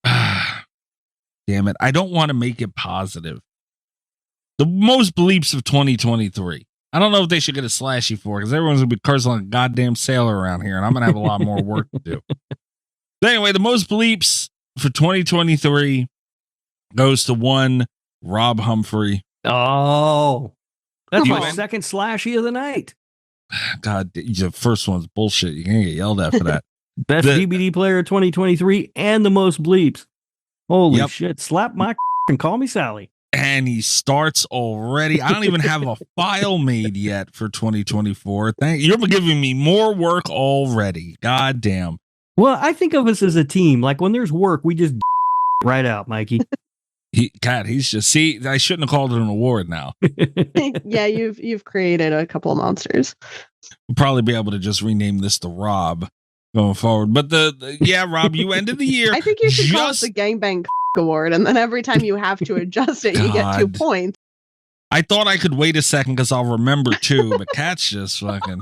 Damn it. I don't want to make it positive. The most bleeps of 2023. I don't know if they should get a Slashie for, because everyone's going to be cursing like a goddamn sailor around here, and I'm going to have a lot more work to do. But anyway, the most bleeps for 2023 goes to one Rob Humphrey. Oh, that's You my went- second Slashie of the night. God, the first one's bullshit. You can't get yelled at for that. Best The- DVD player 2023 and the most bleeps. Holy Yep. shit. Slap my and call me Sally. And he starts already. I don't even have a file made yet for 2024. You're giving me more work already. God damn. Well, I think of us as a team. Like when there's work, we just right out, Mikey. He's just, see, I shouldn't have called it an award now. Yeah, you've created a couple of monsters. We'll probably be able to just rename this to Rob going forward. But Rob, you ended the year. I think you should call it the Gangbang Award, and then every time you have to adjust it, you get 2 God. points. I thought I could wait a second because I'll remember too, but Cat's just fucking.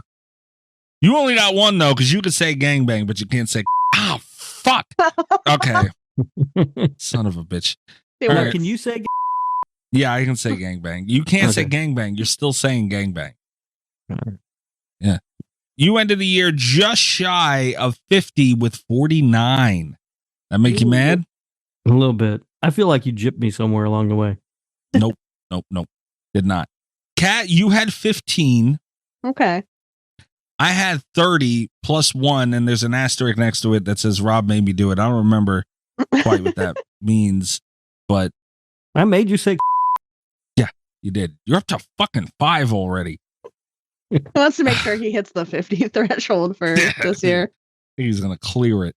You only got one though, because you could say gangbang, but you can't say. Oh fuck. Okay. Son of a bitch. It All works. right. Can you say Yeah, I can say gangbang. You can't say Okay. gangbang. You're still saying gangbang. All right. Yeah. You ended the year just shy of 50 with 49. That make you mad? a little bit? I feel like you gypped me somewhere along the way. Nope. Did not. Cat, you had 15. Okay. I had 30 plus 1, and there's an asterisk next to it that says Rob made me do it. I don't remember quite what that means, but I made you say you did. You're up to fucking 5 already. He wants to make sure he hits the 50 threshold for this year. He's gonna clear it.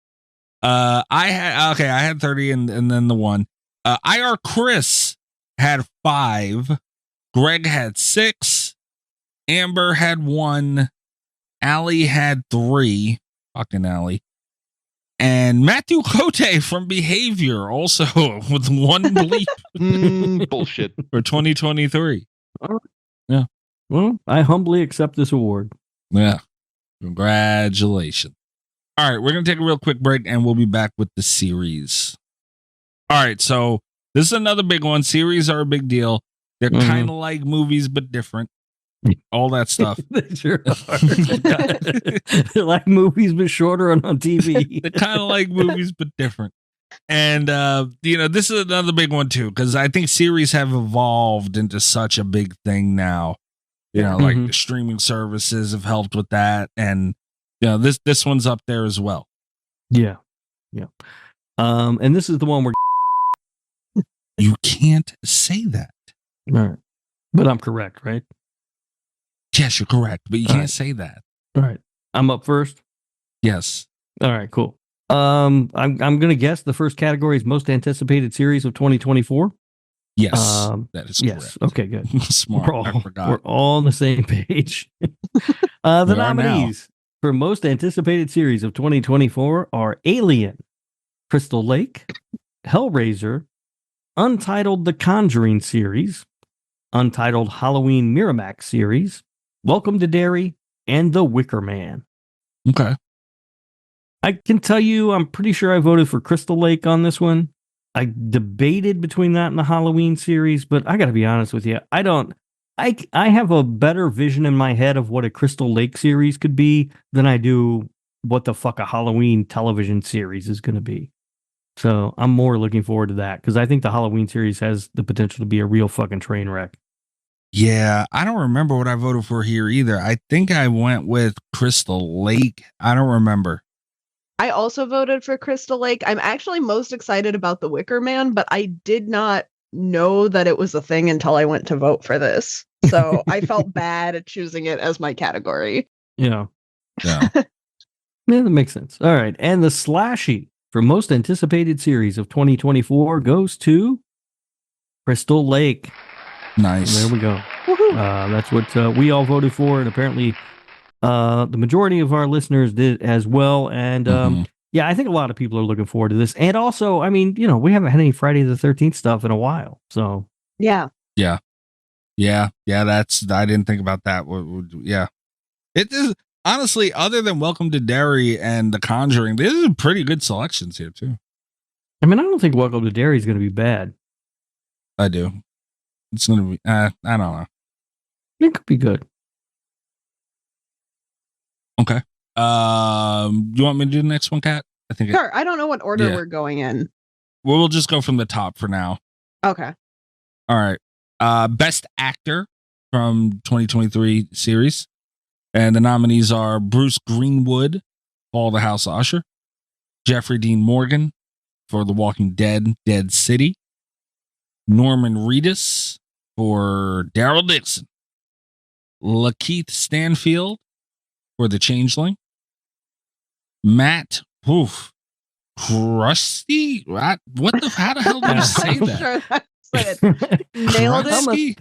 I had 30 and then the 1. EyeRChris had 5. Greg had 6. Amber had 1. Allie had 3. Fucking Allie. And Matthew Cote from Behavior also with 1 bleep Bullshit. for 2023. well, I humbly accept this award. Yeah. Congratulations. All right, we're going to take a real quick break and we'll be back with the series. All right, so this is another big one. Series are a big deal. They're Mhm. kind of like movies, but different. All that stuff. They sure are. They're like movies, but shorter and on TV. They're kind of like movies, but different. And, this is another big one, too, because I think series have evolved into such a big thing now. Like Mhm. the streaming services have helped with that. And, this one's up there as well. Yeah. And this is the one where. You can't say that. All right. But I'm correct, right? Yes, you're correct, but you All can't right. say that. All right. I'm up first. Yes. All right, cool. I'm gonna guess the first category is most anticipated series of 2024. Yes. That is Yes. correct. Okay, good. Smart. I We're forgot. all on the same page. The We are nominees for most anticipated series of 2024 are Alien, Crystal Lake, Hellraiser, Untitled The Conjuring series, Untitled Halloween Miramax series, Welcome to Derry, and The Wicker Man. Okay. I can tell you, I'm pretty sure I voted for Crystal Lake on this one. I debated between that and the Halloween series, but I got to be honest with you. I have a better vision in my head of what a Crystal Lake series could be than I do what the fuck a Halloween television series is going to be. So I'm more looking forward to that because I think the Halloween series has the potential to be a real fucking train wreck. Yeah, I don't remember what I voted for here either. I think I went with Crystal Lake. I don't remember. I also voted for Crystal Lake. I'm actually most excited about The Wicker Man, but I did not know that it was a thing until I went to vote for this. So I felt bad at choosing it as my category. Yeah. Yeah. Yeah, that makes sense. All right. And the Slashie for most anticipated series of 2024 goes to Crystal Lake. Nice. There we go. Woohoo. That's what we all voted for, and apparently the majority of our listeners did as well. And Mhm. yeah, I think a lot of people are looking forward to this. And also, I mean, we haven't had any Friday the 13th stuff in a while. So Yeah. Yeah. I didn't think about that. Yeah. It is honestly, other than Welcome to Derry and The Conjuring, this is pretty good selections here too. I mean, I don't think Welcome to Derry is going to be bad. I do. It's going to be, I don't know. It could be good. Okay. You want me to do the next one, Kat? I think. Sure. I don't know what order we're going in. Well, we'll just go from the top for now. Okay. All right. Best Actor from 2023 series. And the nominees are Bruce Greenwood, Fall of the House of Usher. Jeffrey Dean Morgan for The Walking Dead, Dead City. Norman Reedus for Daryl Dixon. Lakeith Stanfield for The Changeling. Matt Krusty? What the? How the hell do you say that? Sure that's it. Nailed it.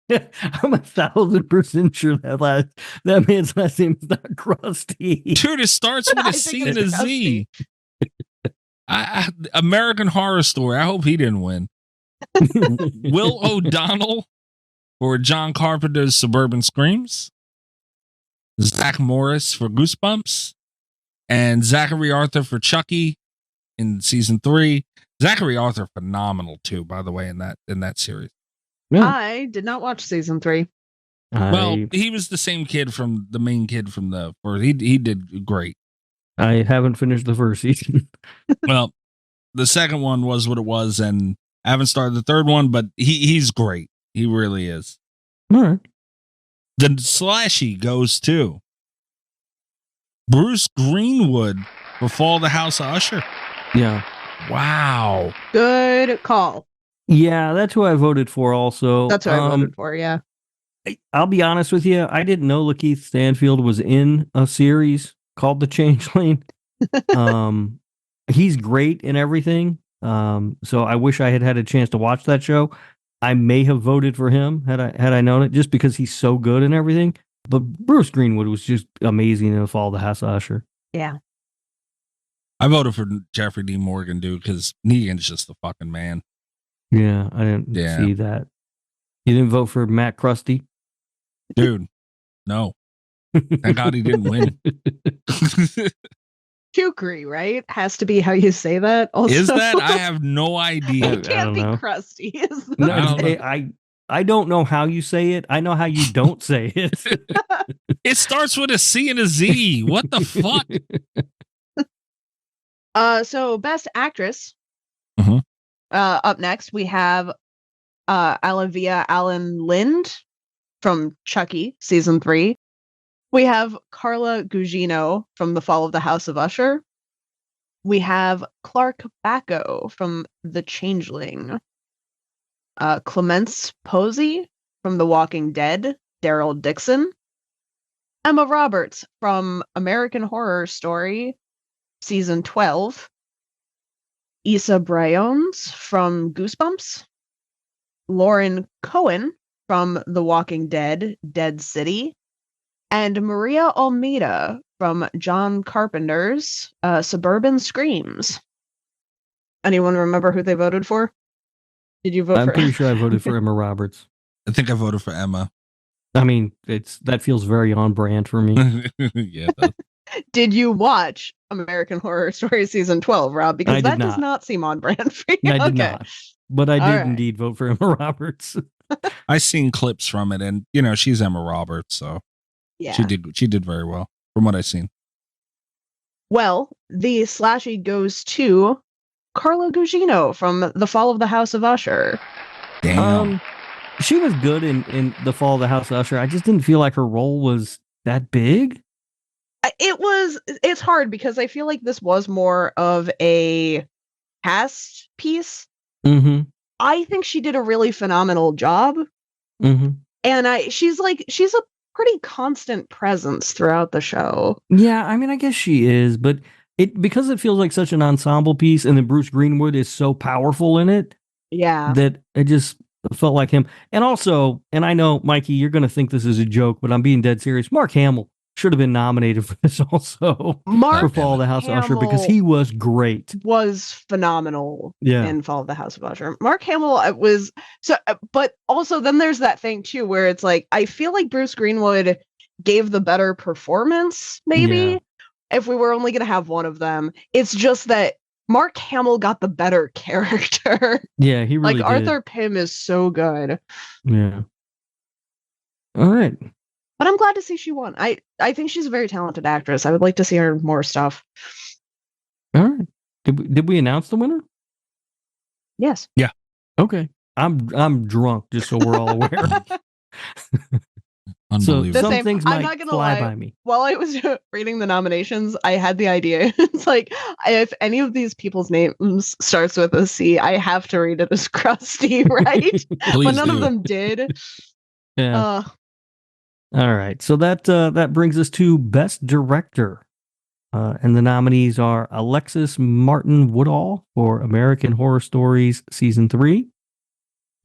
I'm 1,000% sure that man's last name is not Krusty. Dude, it starts with a C and a Z. American Horror Story. I hope he didn't win. Will O'Donnell for John Carpenter's Suburban Screams. Zach Morris for Goosebumps. And Zachary Arthur for Chucky in season 3. Zachary Arthur, phenomenal too, by the way, in that series. Yeah. I did not watch season 3. Well, he was the same kid from the main kid from the first. He did great. I haven't finished the first season. Well, the second one was what it was, and I haven't started the third one, but he's great. He really is. All right. The Slashie goes to Bruce Greenwood for Fall of the House of Usher. Yeah. Wow. Good call. Yeah, that's who I voted for also. That's who I voted for, yeah. I'll be honest with you. I didn't know Lakeith Stanfield was in a series called The Changeling. He's great in everything. So I wish I had a chance to watch that show. I may have voted for him had I known it, just because he's so good in everything. But Bruce Greenwood was just amazing in the Fall of the House of Usher. Yeah. I voted for Jeffrey Dean Morgan, dude, because Negan's just the fucking man. Yeah, I didn't see that. You didn't vote for Matt Krusty? Dude, no. Thank God he didn't win. Kukri, right? Has to be how you say that. Also. Is that? I have no idea. It can't be crusty. I don't know how you say it. I know how you don't say it. It starts with a C and a Z. What the fuck? So Best Actress. Uh-huh. Up next, we have Olivia Allen Lind from Chucky season 3. We have Carla Gugino from The Fall of the House of Usher. We have Clark Bacco from The Changeling. Clemence Posey from The Walking Dead, Daryl Dixon. Emma Roberts from American Horror Story season 12. Issa Briones from Goosebumps. Lauren Cohen from The Walking Dead, Dead City. And Maria Almeida from John Carpenter's Suburban Screams. Anyone remember who they voted for? Did you vote I'm for? pretty sure I voted for Emma Roberts. I think I voted for Emma. I mean, that feels very on brand for me. Yeah. Did you watch American Horror Story season 12, Rob? Because that does not seem on brand for you. I did not. But I did right. indeed vote for Emma Roberts. I seen clips from it, and she's Emma Roberts, so yeah, she did very well from what I've seen. Well, the Slashie goes to Carla Gugino from The Fall of the House of Usher. Damn. She was good in The Fall of the House of Usher. I just didn't feel like her role was that big. It's hard because I feel like this was more of a cast piece. Mm-hmm. I think she did a really phenomenal job. Mm-hmm. And she's a pretty constant presence throughout the show. Yeah, I mean, I guess she is, but because it feels like such an ensemble piece, and then Bruce Greenwood is so powerful in it. Yeah. That it just felt like him. And also, and I know, Mikey, you're going to think this is a joke, but I'm being dead serious. Mark Hamill should have been nominated for this also. For Fall of the House of Usher, because he was great. Was phenomenal in Fall of the House of Usher. Mark Hamill was so, but also then there's that thing too where it's like I feel like Bruce Greenwood gave the better performance, maybe if we were only going to have one of them. It's just that Mark Hamill got the better character. Yeah, he really did. Arthur Pym is so good. Yeah. All right. But I'm glad to see she won. I think she's a very talented actress. I would like to see her in more stuff. All right. Did we announce the winner? Yes. Yeah. Okay. I'm drunk, just so we're all aware. Unbelievable. So some same. things I'm might not gonna fly lie. by me. While I was reading the nominations, I had the idea. It's like, if any of these people's names starts with a C, I have to read it as Krusty, right? But none of them did. Yeah. All right. So that brings us to Best Director. And the nominees are Alexis Martin Woodall for American Horror Stories Season 3,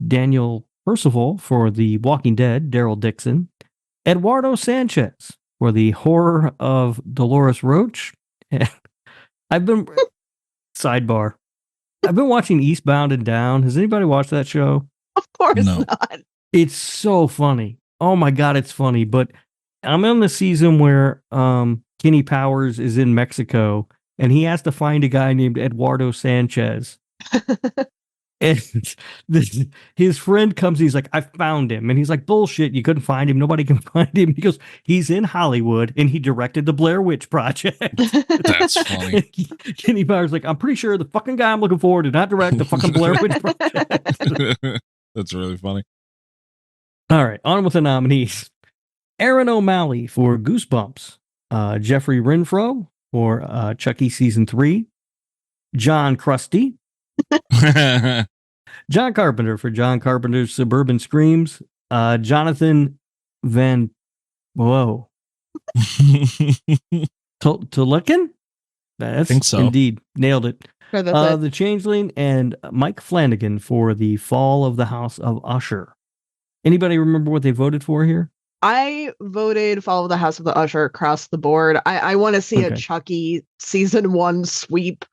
Daniel Percival for The Walking Dead, Daryl Dixon, Eduardo Sanchez for The Horror of Dolores Roach. I've been watching Eastbound and Down. Has anybody watched that show? Of course not. It's so funny. Oh my God, it's funny. But I'm in the season where Kenny Powers is in Mexico and he has to find a guy named Eduardo Sanchez. And his friend comes, he's like, I found him. And he's like, bullshit, you couldn't find him. Nobody can find him. He goes, he's in Hollywood and he directed the Blair Witch Project. That's funny. Kenny Powers like, I'm pretty sure the fucking guy I'm looking for did not direct the fucking Blair Witch Project. That's really funny. All right, on with the nominees. Aaron O'Malley for Goosebumps. Jeffrey Renfro for Chucky Season 3. John Krusty. John Carpenter for John Carpenter's Suburban Screams. Jonathan Van... Whoa. Tolukin? I think so. Indeed. Nailed it. The Changeling and Mike Flanagan for The Fall of the House of Usher. Anybody remember what they voted for here? I voted Fall of the House of the Usher across the board. I want to see a Chucky Season 1 sweep.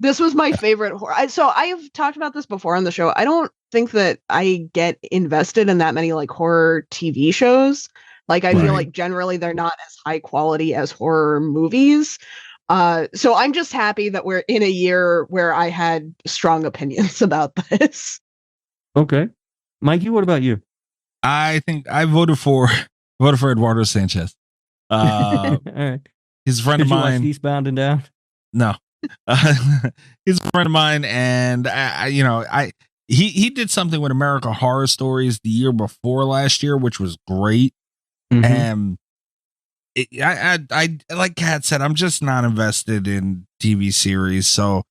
This was my favorite horror. So I've talked about this before on the show. I don't think that I get invested in that many like horror TV shows. Like I feel like generally they're not as high quality as horror movies. So I'm just happy that we're in a year where I had strong opinions about this. Okay. Mikey, what about you? I think I voted for Eduardo Sanchez. All right. He's a friend of Did you mine. watch Eastbound and Down? No. He's a friend of mine, and he did something with American Horror Stories the year before last year, which was great. And I like Kat said, I'm just not invested in TV series, so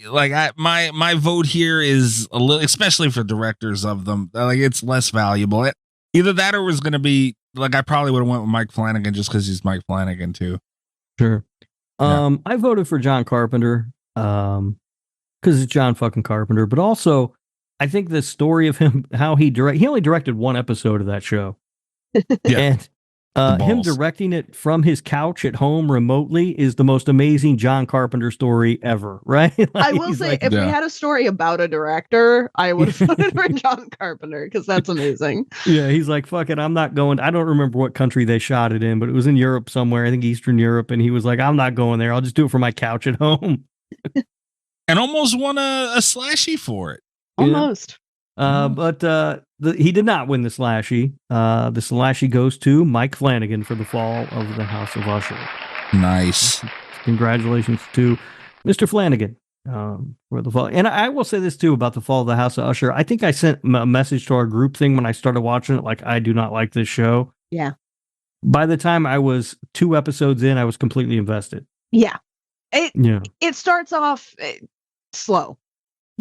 like my vote here is a little, especially for directors of them, like it's less valuable. Either that or it was going to be like I probably would have went with Mike Flanagan just because he's Mike Flanagan too. Sure. I voted for John Carpenter because it's John fucking Carpenter, but also I think the story of him, how he only directed one episode of that show. And him directing it from his couch at home remotely is the most amazing John Carpenter story ever, right? Like, I will say, if we had a story about a director, I would have voted for John Carpenter because that's amazing. Yeah, he's like, fuck it, I'm not going. I don't remember what country they shot it in, but it was in Europe somewhere, I think Eastern Europe, and he was like, I'm not going there. I'll just do it from my couch at home. And almost won a Slashie for it. Almost. But he did not win the Slashie. The Slashie goes to Mike Flanagan for The Fall of the House of Usher. Nice. Congratulations to Mr. Flanagan for the fall. And I will say this too about The Fall of the House of Usher. I think I sent a message to our group thing when I started watching it, like, I do not like this show. Yeah. By the time I was 2 episodes in, I was completely invested. Yeah. It starts off slow.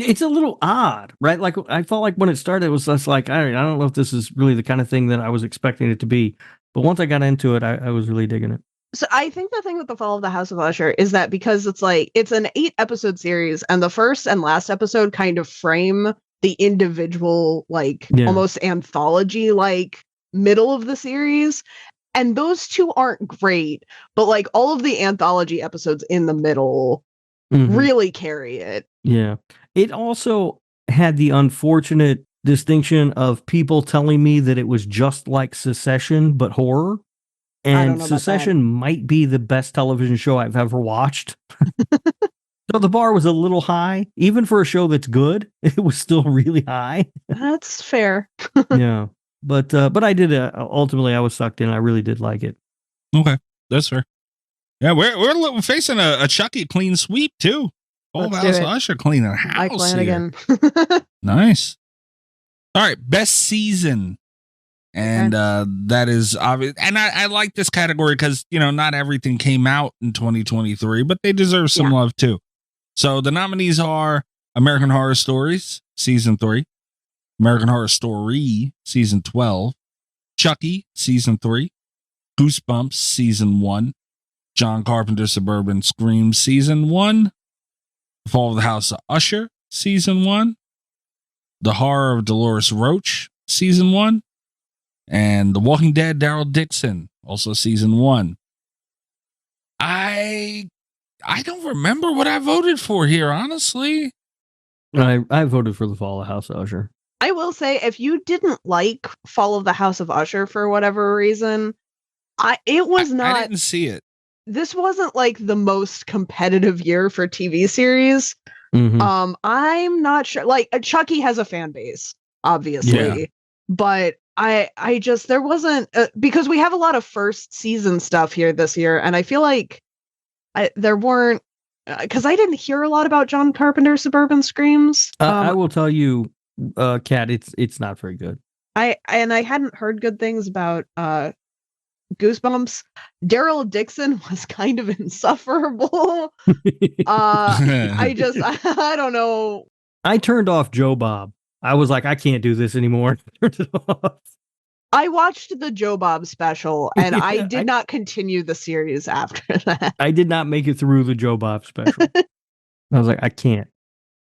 It's a little odd, right? Like I felt like when it started, it was just like, I don't know if this is really the kind of thing that I was expecting it to be. But once I got into it, I was really digging it. So I think the thing with The Fall of the House of Usher is that because it's an 8-episode series, and the first and last episode kind of frame the individual, almost anthology, middle of the series. And those two aren't great, but all of the anthology episodes in the middle really carry it. Yeah. It also had the unfortunate distinction of people telling me that it was just like Succession, but horror. And Succession might be the best television show I've ever watched. So the bar was a little high. Even for a show that's good, it was still really high. That's fair. Yeah. but I did ultimately I was sucked in. I really did like it. Okay, that's fair. Yeah, we're facing a Chucky clean sweep too. Full House of Usher cleaning house. Mike Flanagan. Nice. All right, best season. And that is obvious. And I like this category because, not everything came out in 2023, but they deserve some love too. So the nominees are American Horror Stories, Season 3, American Horror Story, Season 12, Chucky, Season 3, Goosebumps, Season 1, John Carpenter's Suburban Scream, Season 1, Fall of the House of Usher, Season 1, The Horror of Dolores Roach, Season 1, and The Walking Dead, Daryl Dixon, also Season 1. I don't remember what I voted for here, honestly. I voted for The Fall of the House of Usher. I will say, if you didn't like Fall of the House of Usher for whatever reason, I didn't see it. This wasn't like the most competitive year for TV series. Mm-hmm. I'm not sure. Like, Chucky has a fan base, obviously, but I just, there wasn't, because we have a lot of first season stuff here this year, and I feel like there weren't, because I didn't hear a lot about John Carpenter's Suburban Screams. I will tell you, Kat, it's not very good. I hadn't heard good things about Goosebumps. Daryl Dixon was kind of insufferable. I don't know. I turned off Joe Bob. I was like, I can't do this anymore. Turned it off. I watched the Joe Bob special, and I did not continue the series after that. I did not make it through the Joe Bob special. I was like, I can't.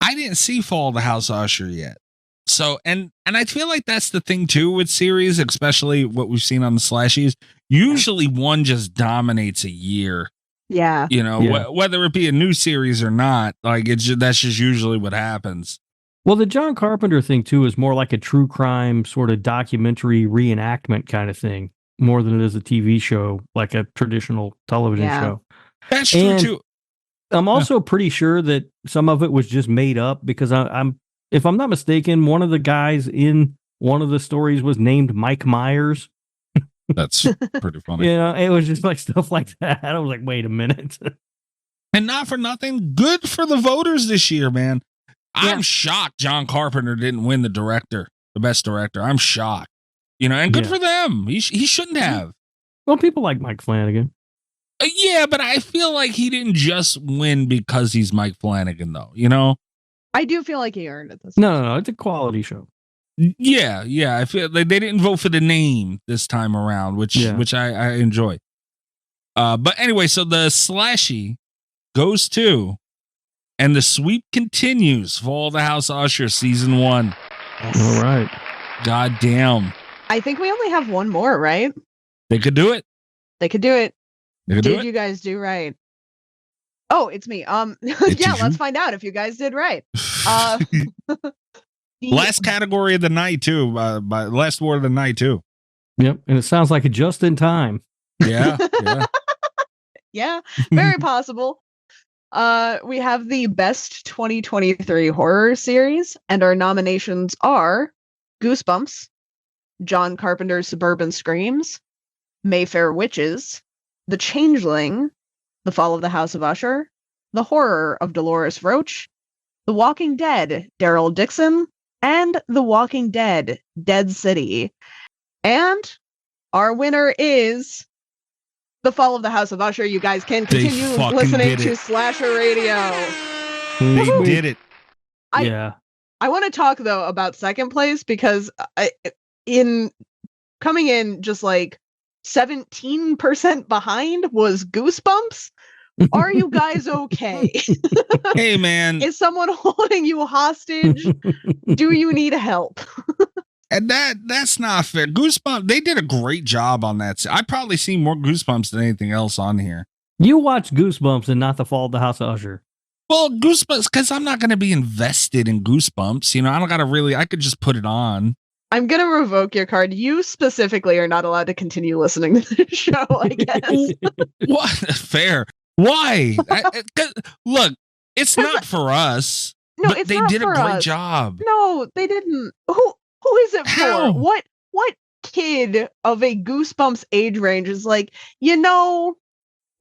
I didn't see Fall of the House of Usher yet. So, and I feel like that's the thing too with series, especially what we've seen on the Slashies. Usually one just dominates a year. Yeah. Whether it be a new series or not, like that's just usually what happens. Well, the John Carpenter thing too is more like a true crime sort of documentary reenactment kind of thing, more than it is a TV show, like a traditional television show. That's true too. I'm also pretty sure that some of it was just made up because I'm if I'm not mistaken, one of the guys in one of the stories was named Mike Myers. That's pretty funny. It was just like stuff like that. I was like, wait a minute. And not for nothing, good for the voters this year, man. I'm shocked John Carpenter didn't win the best director. I'm shocked. And good for them. He shouldn't have. Well, people like Mike Flanagan. Yeah, but I feel like he didn't just win because he's Mike Flanagan, though. I do feel like he earned it. No, it's a quality show. Yeah. I feel like they didn't vote for the name this time around, which I enjoy. But anyway, so the Slashie goes to, and the sweep continues. Fall of the House of Usher, Season 1. Yes. All right. God damn. I think we only have one more, right? They could do it. Did you guys do right? Oh, it's me. Let's find out if you guys did right. Last category of the night too. By last word of the night too. Yep, and it sounds like a just in time. Yeah. Yeah, very possible. We have the best 2023 horror series, and our nominations are Goosebumps, John Carpenter's Suburban Screams, Mayfair Witches, The Changeling, The Fall of the House of Usher, The Horror of Dolores Roach, The Walking Dead, Daryl Dixon, and The Walking Dead, Dead City. And our winner is The Fall of the House of Usher. You guys can continue listening to Slasher Radio. They did it. I want to talk, though, about second place because coming in just like 17% behind was Goosebumps. Are you guys okay? Hey, man. Is someone holding you hostage? Do you need help? And that's not fair. Goosebumps, they did a great job on that. I've probably seen more Goosebumps than anything else on here. You watch Goosebumps and not The Fall of the House of Usher. Well, Goosebumps, because I'm not going to be invested in Goosebumps. I don't got to really, I could just put it on. I'm going to revoke your card. You specifically are not allowed to continue listening to the show, I guess. What? Fair. Why? Look, it's not for us. No, but they did a great job. No, they didn't. Who is it for? What kid of a Goosebumps age range is like,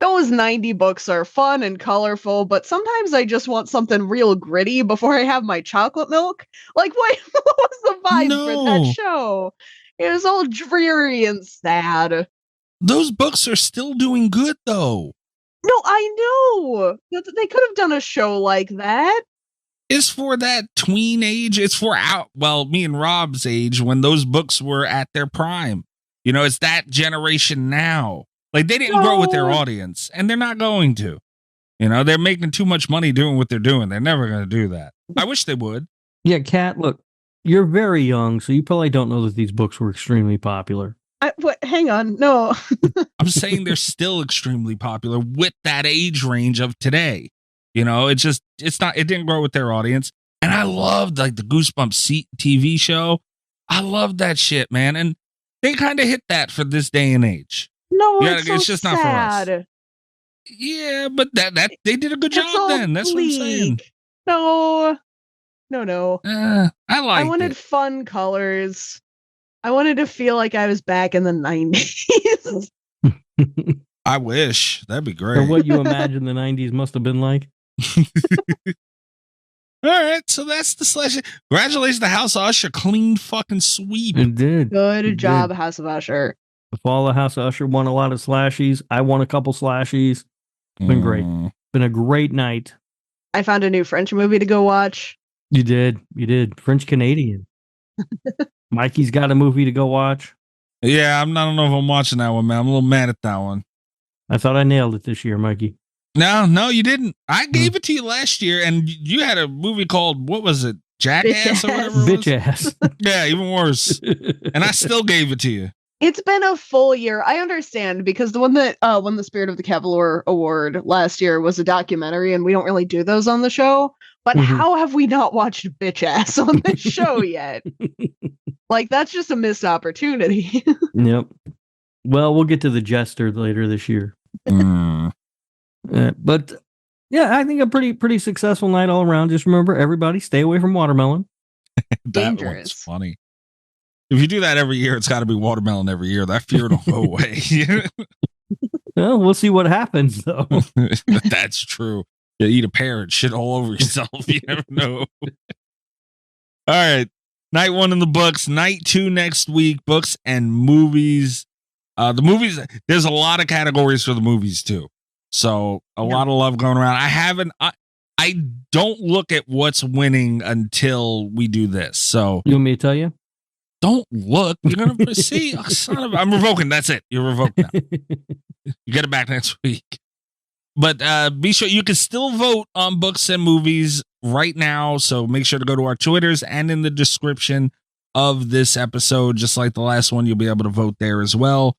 those 90 books are fun and colorful, but sometimes I just want something real gritty before I have my chocolate milk. Like, what was the vibe for that show? It was all dreary and sad. Those books are still doing good, though. No, I know. They could have done a show like that. It's for that tween age. It's for me and Rob's age when those books were at their prime. It's that generation now. Like, they didn't grow with their audience, and they're not going to. They're making too much money doing what they're doing. They're never going to do that. I wish they would. Yeah, Kat, look, you're very young, so you probably don't know that these books were extremely popular. Hang on. No. I'm saying they're still extremely popular with that age range of today. It didn't grow with their audience. And I loved, like, the Goosebumps TV show. I loved that shit, man. And they kind of hit that for this day and age. No, it's just sad. Not for us. Yeah, but that they did a good job then. That's bleak. What I'm saying. No. I wanted fun colors. I wanted to feel like I was back in the 90s. I wish. That'd be great. Or what you imagine the 90s must have been like. All right, so that's the Slashie. Congratulations to House of Usher. Clean fucking sweep. It did. Good job, House of Usher. The fall of House of Usher won a lot of Slashies. I won a couple Slashies. It's been great. Been a great night. I found a new French movie to go watch. You did. French Canadian. Mikey's got a movie to go watch. Yeah, I don't know if I'm watching that one, man. I'm a little mad at that one. I thought I nailed it this year, Mikey. No, you didn't. I gave it to you last year, and you had a movie called, what was it? Jackass or whatever it was? Bitch ass. Yeah, even worse. And I still gave it to you. It's been a full year. I understand, because the one that won the Spirit of the Cavalier Award last year was a documentary, and we don't really do those on the show. But how have we not watched Bitch Ass on this show yet? Like, that's just a missed opportunity. Yep. Well, we'll get to The Jester later this year. But yeah, I think a pretty successful night all around. Just remember, everybody stay away from watermelon. That one's funny. If you do that every year, it's got to be watermelon every year. That fear don't go away. Well, we'll see what happens, though. That's true. You eat a pear and shit all over yourself. You never know. All right. Night 1 in the books. Night 2 next week. Books and movies. The movies, there's a lot of categories for the movies, too. So a lot of love going around. I don't look at what's winning until we do this. So you want me to tell you? Don't look. You're going to see. I'm revoking. That's it. You're revoked now. You get it back next week. But be sure you can still vote on books and movies right now. So make sure to go to our Twitters, and in the description of this episode, just like the last one, you'll be able to vote there as well.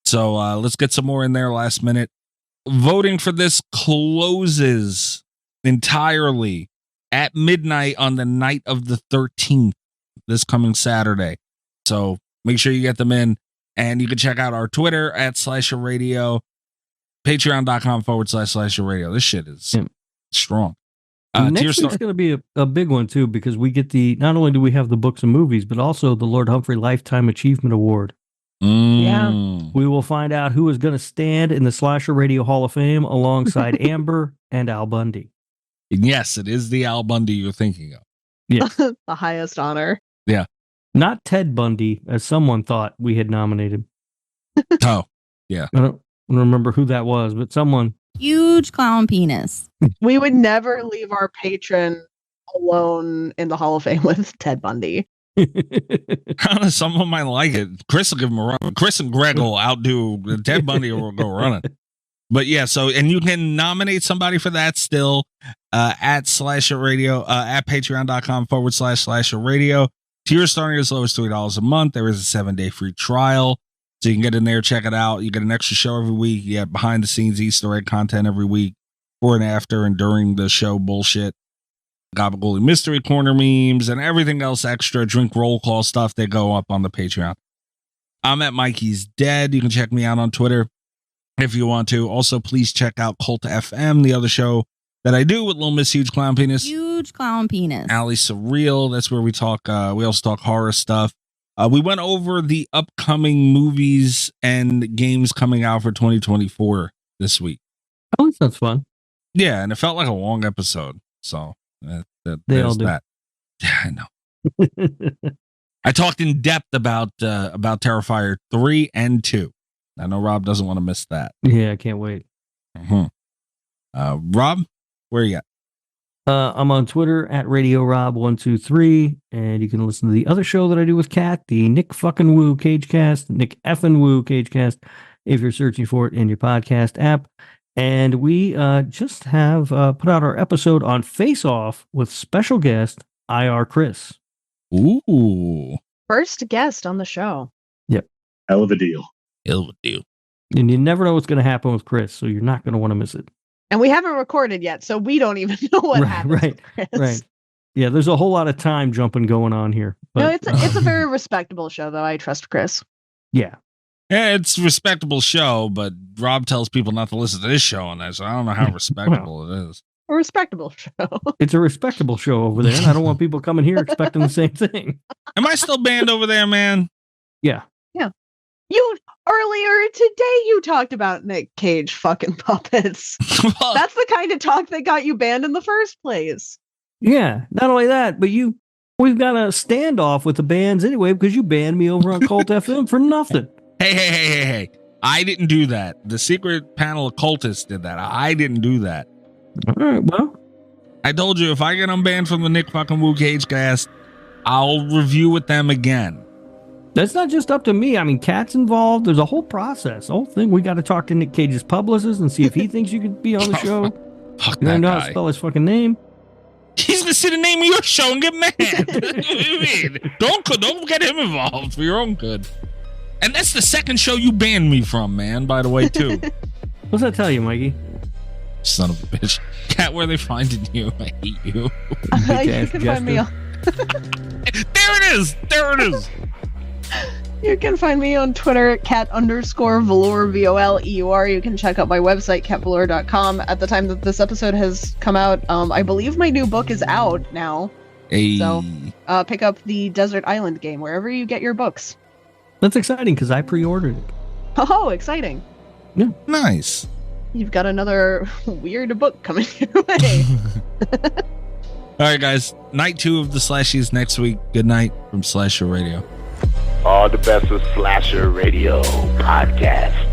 So let's get some more in there last minute. Voting for this closes entirely at midnight on the night of the 13th, this coming Saturday. So make sure you get them in, and you can check out our Twitter at Slashie Radio, patreon.com/Slashie Radio. This shit is strong. Next week's going to be a big one too, because we get not only do we have the books and movies, but also the Lord Humphrey Lifetime Achievement Award. Yeah. We will find out who is going to stand in the Slashie Radio Hall of Fame alongside Amber and Al Bundy. Yes, it is the Al Bundy you're thinking of. Yes. The highest honor. Yeah. Not Ted Bundy, as someone thought we had nominated. Oh, yeah. I don't remember who that was, but someone. Huge clown penis. We would never leave our patron alone in the Hall of Fame with Ted Bundy. Someone might like it. Chris will give him a run. Chris and Greg will outdo Ted Bundy, or will go running. But yeah, so, and you can nominate somebody for that still at Slashie Radio, at patreon.com/Slashie Radio. Tiers starting as low as $3 a month. There is a 7-day free trial. So you can get in there, check it out. You get an extra show every week. You get behind the scenes Easter egg content every week, before and after and during the show bullshit. Gabagool Mystery Corner memes and everything else extra, drink roll call stuff, they go up on the Patreon. I'm at Mikey's Dead. You can check me out on Twitter if you want to. Also, please check out Cult FM, the other show that I do with Little Miss Huge Clown Penis. Huge clown penis. Allie Surreal. That's where we talk. We also talk horror stuff. We went over the upcoming movies and games coming out for 2024 this week. Oh, that sounds fun. Yeah, and it felt like a long episode. So they all do. That. Yeah, I know. I talked in depth about Terrifier 3 and 2. I know Rob doesn't want to miss that. Yeah, I can't wait. Rob, where you at? I'm on Twitter at RadioRob123, and you can listen to the other show that I do with Kat, the Nick fucking Woo Cagecast, Nick effing Woo Cagecast, if you're searching for it in your podcast app. And we just have put out our episode on Face Off with special guest EyeRChris. Ooh. First guest on the show. Yep. Hell of a deal. And you never know what's going to happen with Chris, so you're not going to want to miss it. And we haven't recorded yet, so we don't even know what happens. Right. Yeah, there's a whole lot of time jumping going on here. But, no, it's a very respectable show, though. I trust Chris. Yeah. Yeah, it's a respectable show, but Rob tells people not to listen to this show on that, so I don't know how respectable it is. A respectable show. It's a respectable show over there, and I don't want people coming here expecting the same thing. Am I still banned over there, man? Yeah. Yeah. Earlier today, you talked about Nick Cage fucking puppets. Well, That's the kind of talk that got you banned in the first place. Yeah. Not only that, but we've got a standoff with the bands anyway because you banned me over on Cult FM for nothing. Hey. I didn't do that. The secret panel of cultists did that. I didn't do that. All right, well. I told you, if I get unbanned from the Nick fucking Woo Cagecast, I'll review with them again. That's not just up to me. I mean, Kat's involved. There's a whole process, a whole thing. We got to talk to Nick Cage's publicist and see if he thinks you could be on the show. Fuck You that don't know guy. how to spell his fucking name. He's gonna see the name of your show and get mad. What do you mean? Don't get him involved for your own good. And that's the second show you banned me from, man, by the way, too. What's that tell you, Mikey? Son of a bitch. Kat, where are they finding you? I hate you. You can find me on... There it is. You can find me on Twitter at cat_velour, VOLEUR. You can check out my website, catvelour.com. At the time that this episode has come out, I believe my new book is out now. Hey. So pick up the Desert Island game wherever you get your books. That's exciting because I pre-ordered it. Oh, exciting. Yeah. Nice. You've got another weird book coming your way. All right, guys. Night 2 of the Slashies next week. Good night from Slasher Radio. All the best with Slasher Radio podcast.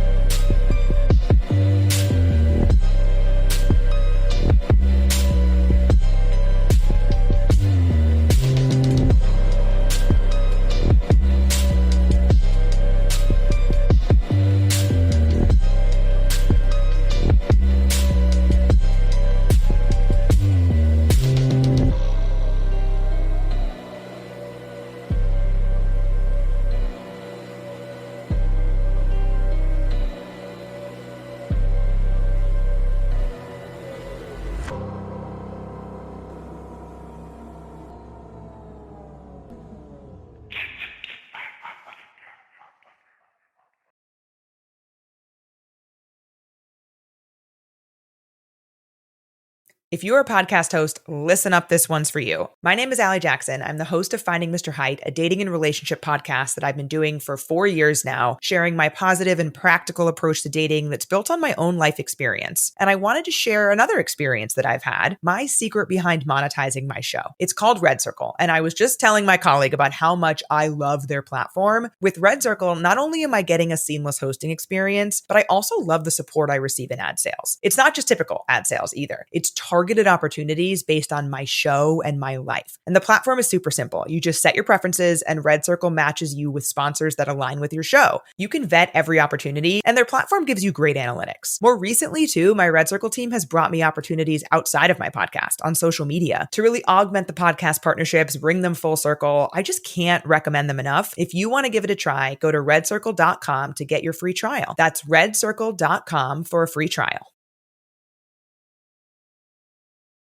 If you're a podcast host, listen up, this one's for you. My name is Allie Jackson. I'm the host of Finding Mr. Height, a dating and relationship podcast that I've been doing for 4 years now, sharing my positive and practical approach to dating that's built on my own life experience. And I wanted to share another experience that I've had, my secret behind monetizing my show. It's called Red Circle, and I was just telling my colleague about how much I love their platform. With Red Circle, not only am I getting a seamless hosting experience, but I also love the support I receive in ad sales. It's not just typical ad sales either. It's targeted opportunities based on my show and my life. And the platform is super simple. You just set your preferences and Red Circle matches you with sponsors that align with your show. You can vet every opportunity and their platform gives you great analytics. More recently too, my Red Circle team has brought me opportunities outside of my podcast on social media to really augment the podcast partnerships, bring them full circle. I just can't recommend them enough. If you want to give it a try, go to redcircle.com to get your free trial. That's redcircle.com for a free trial.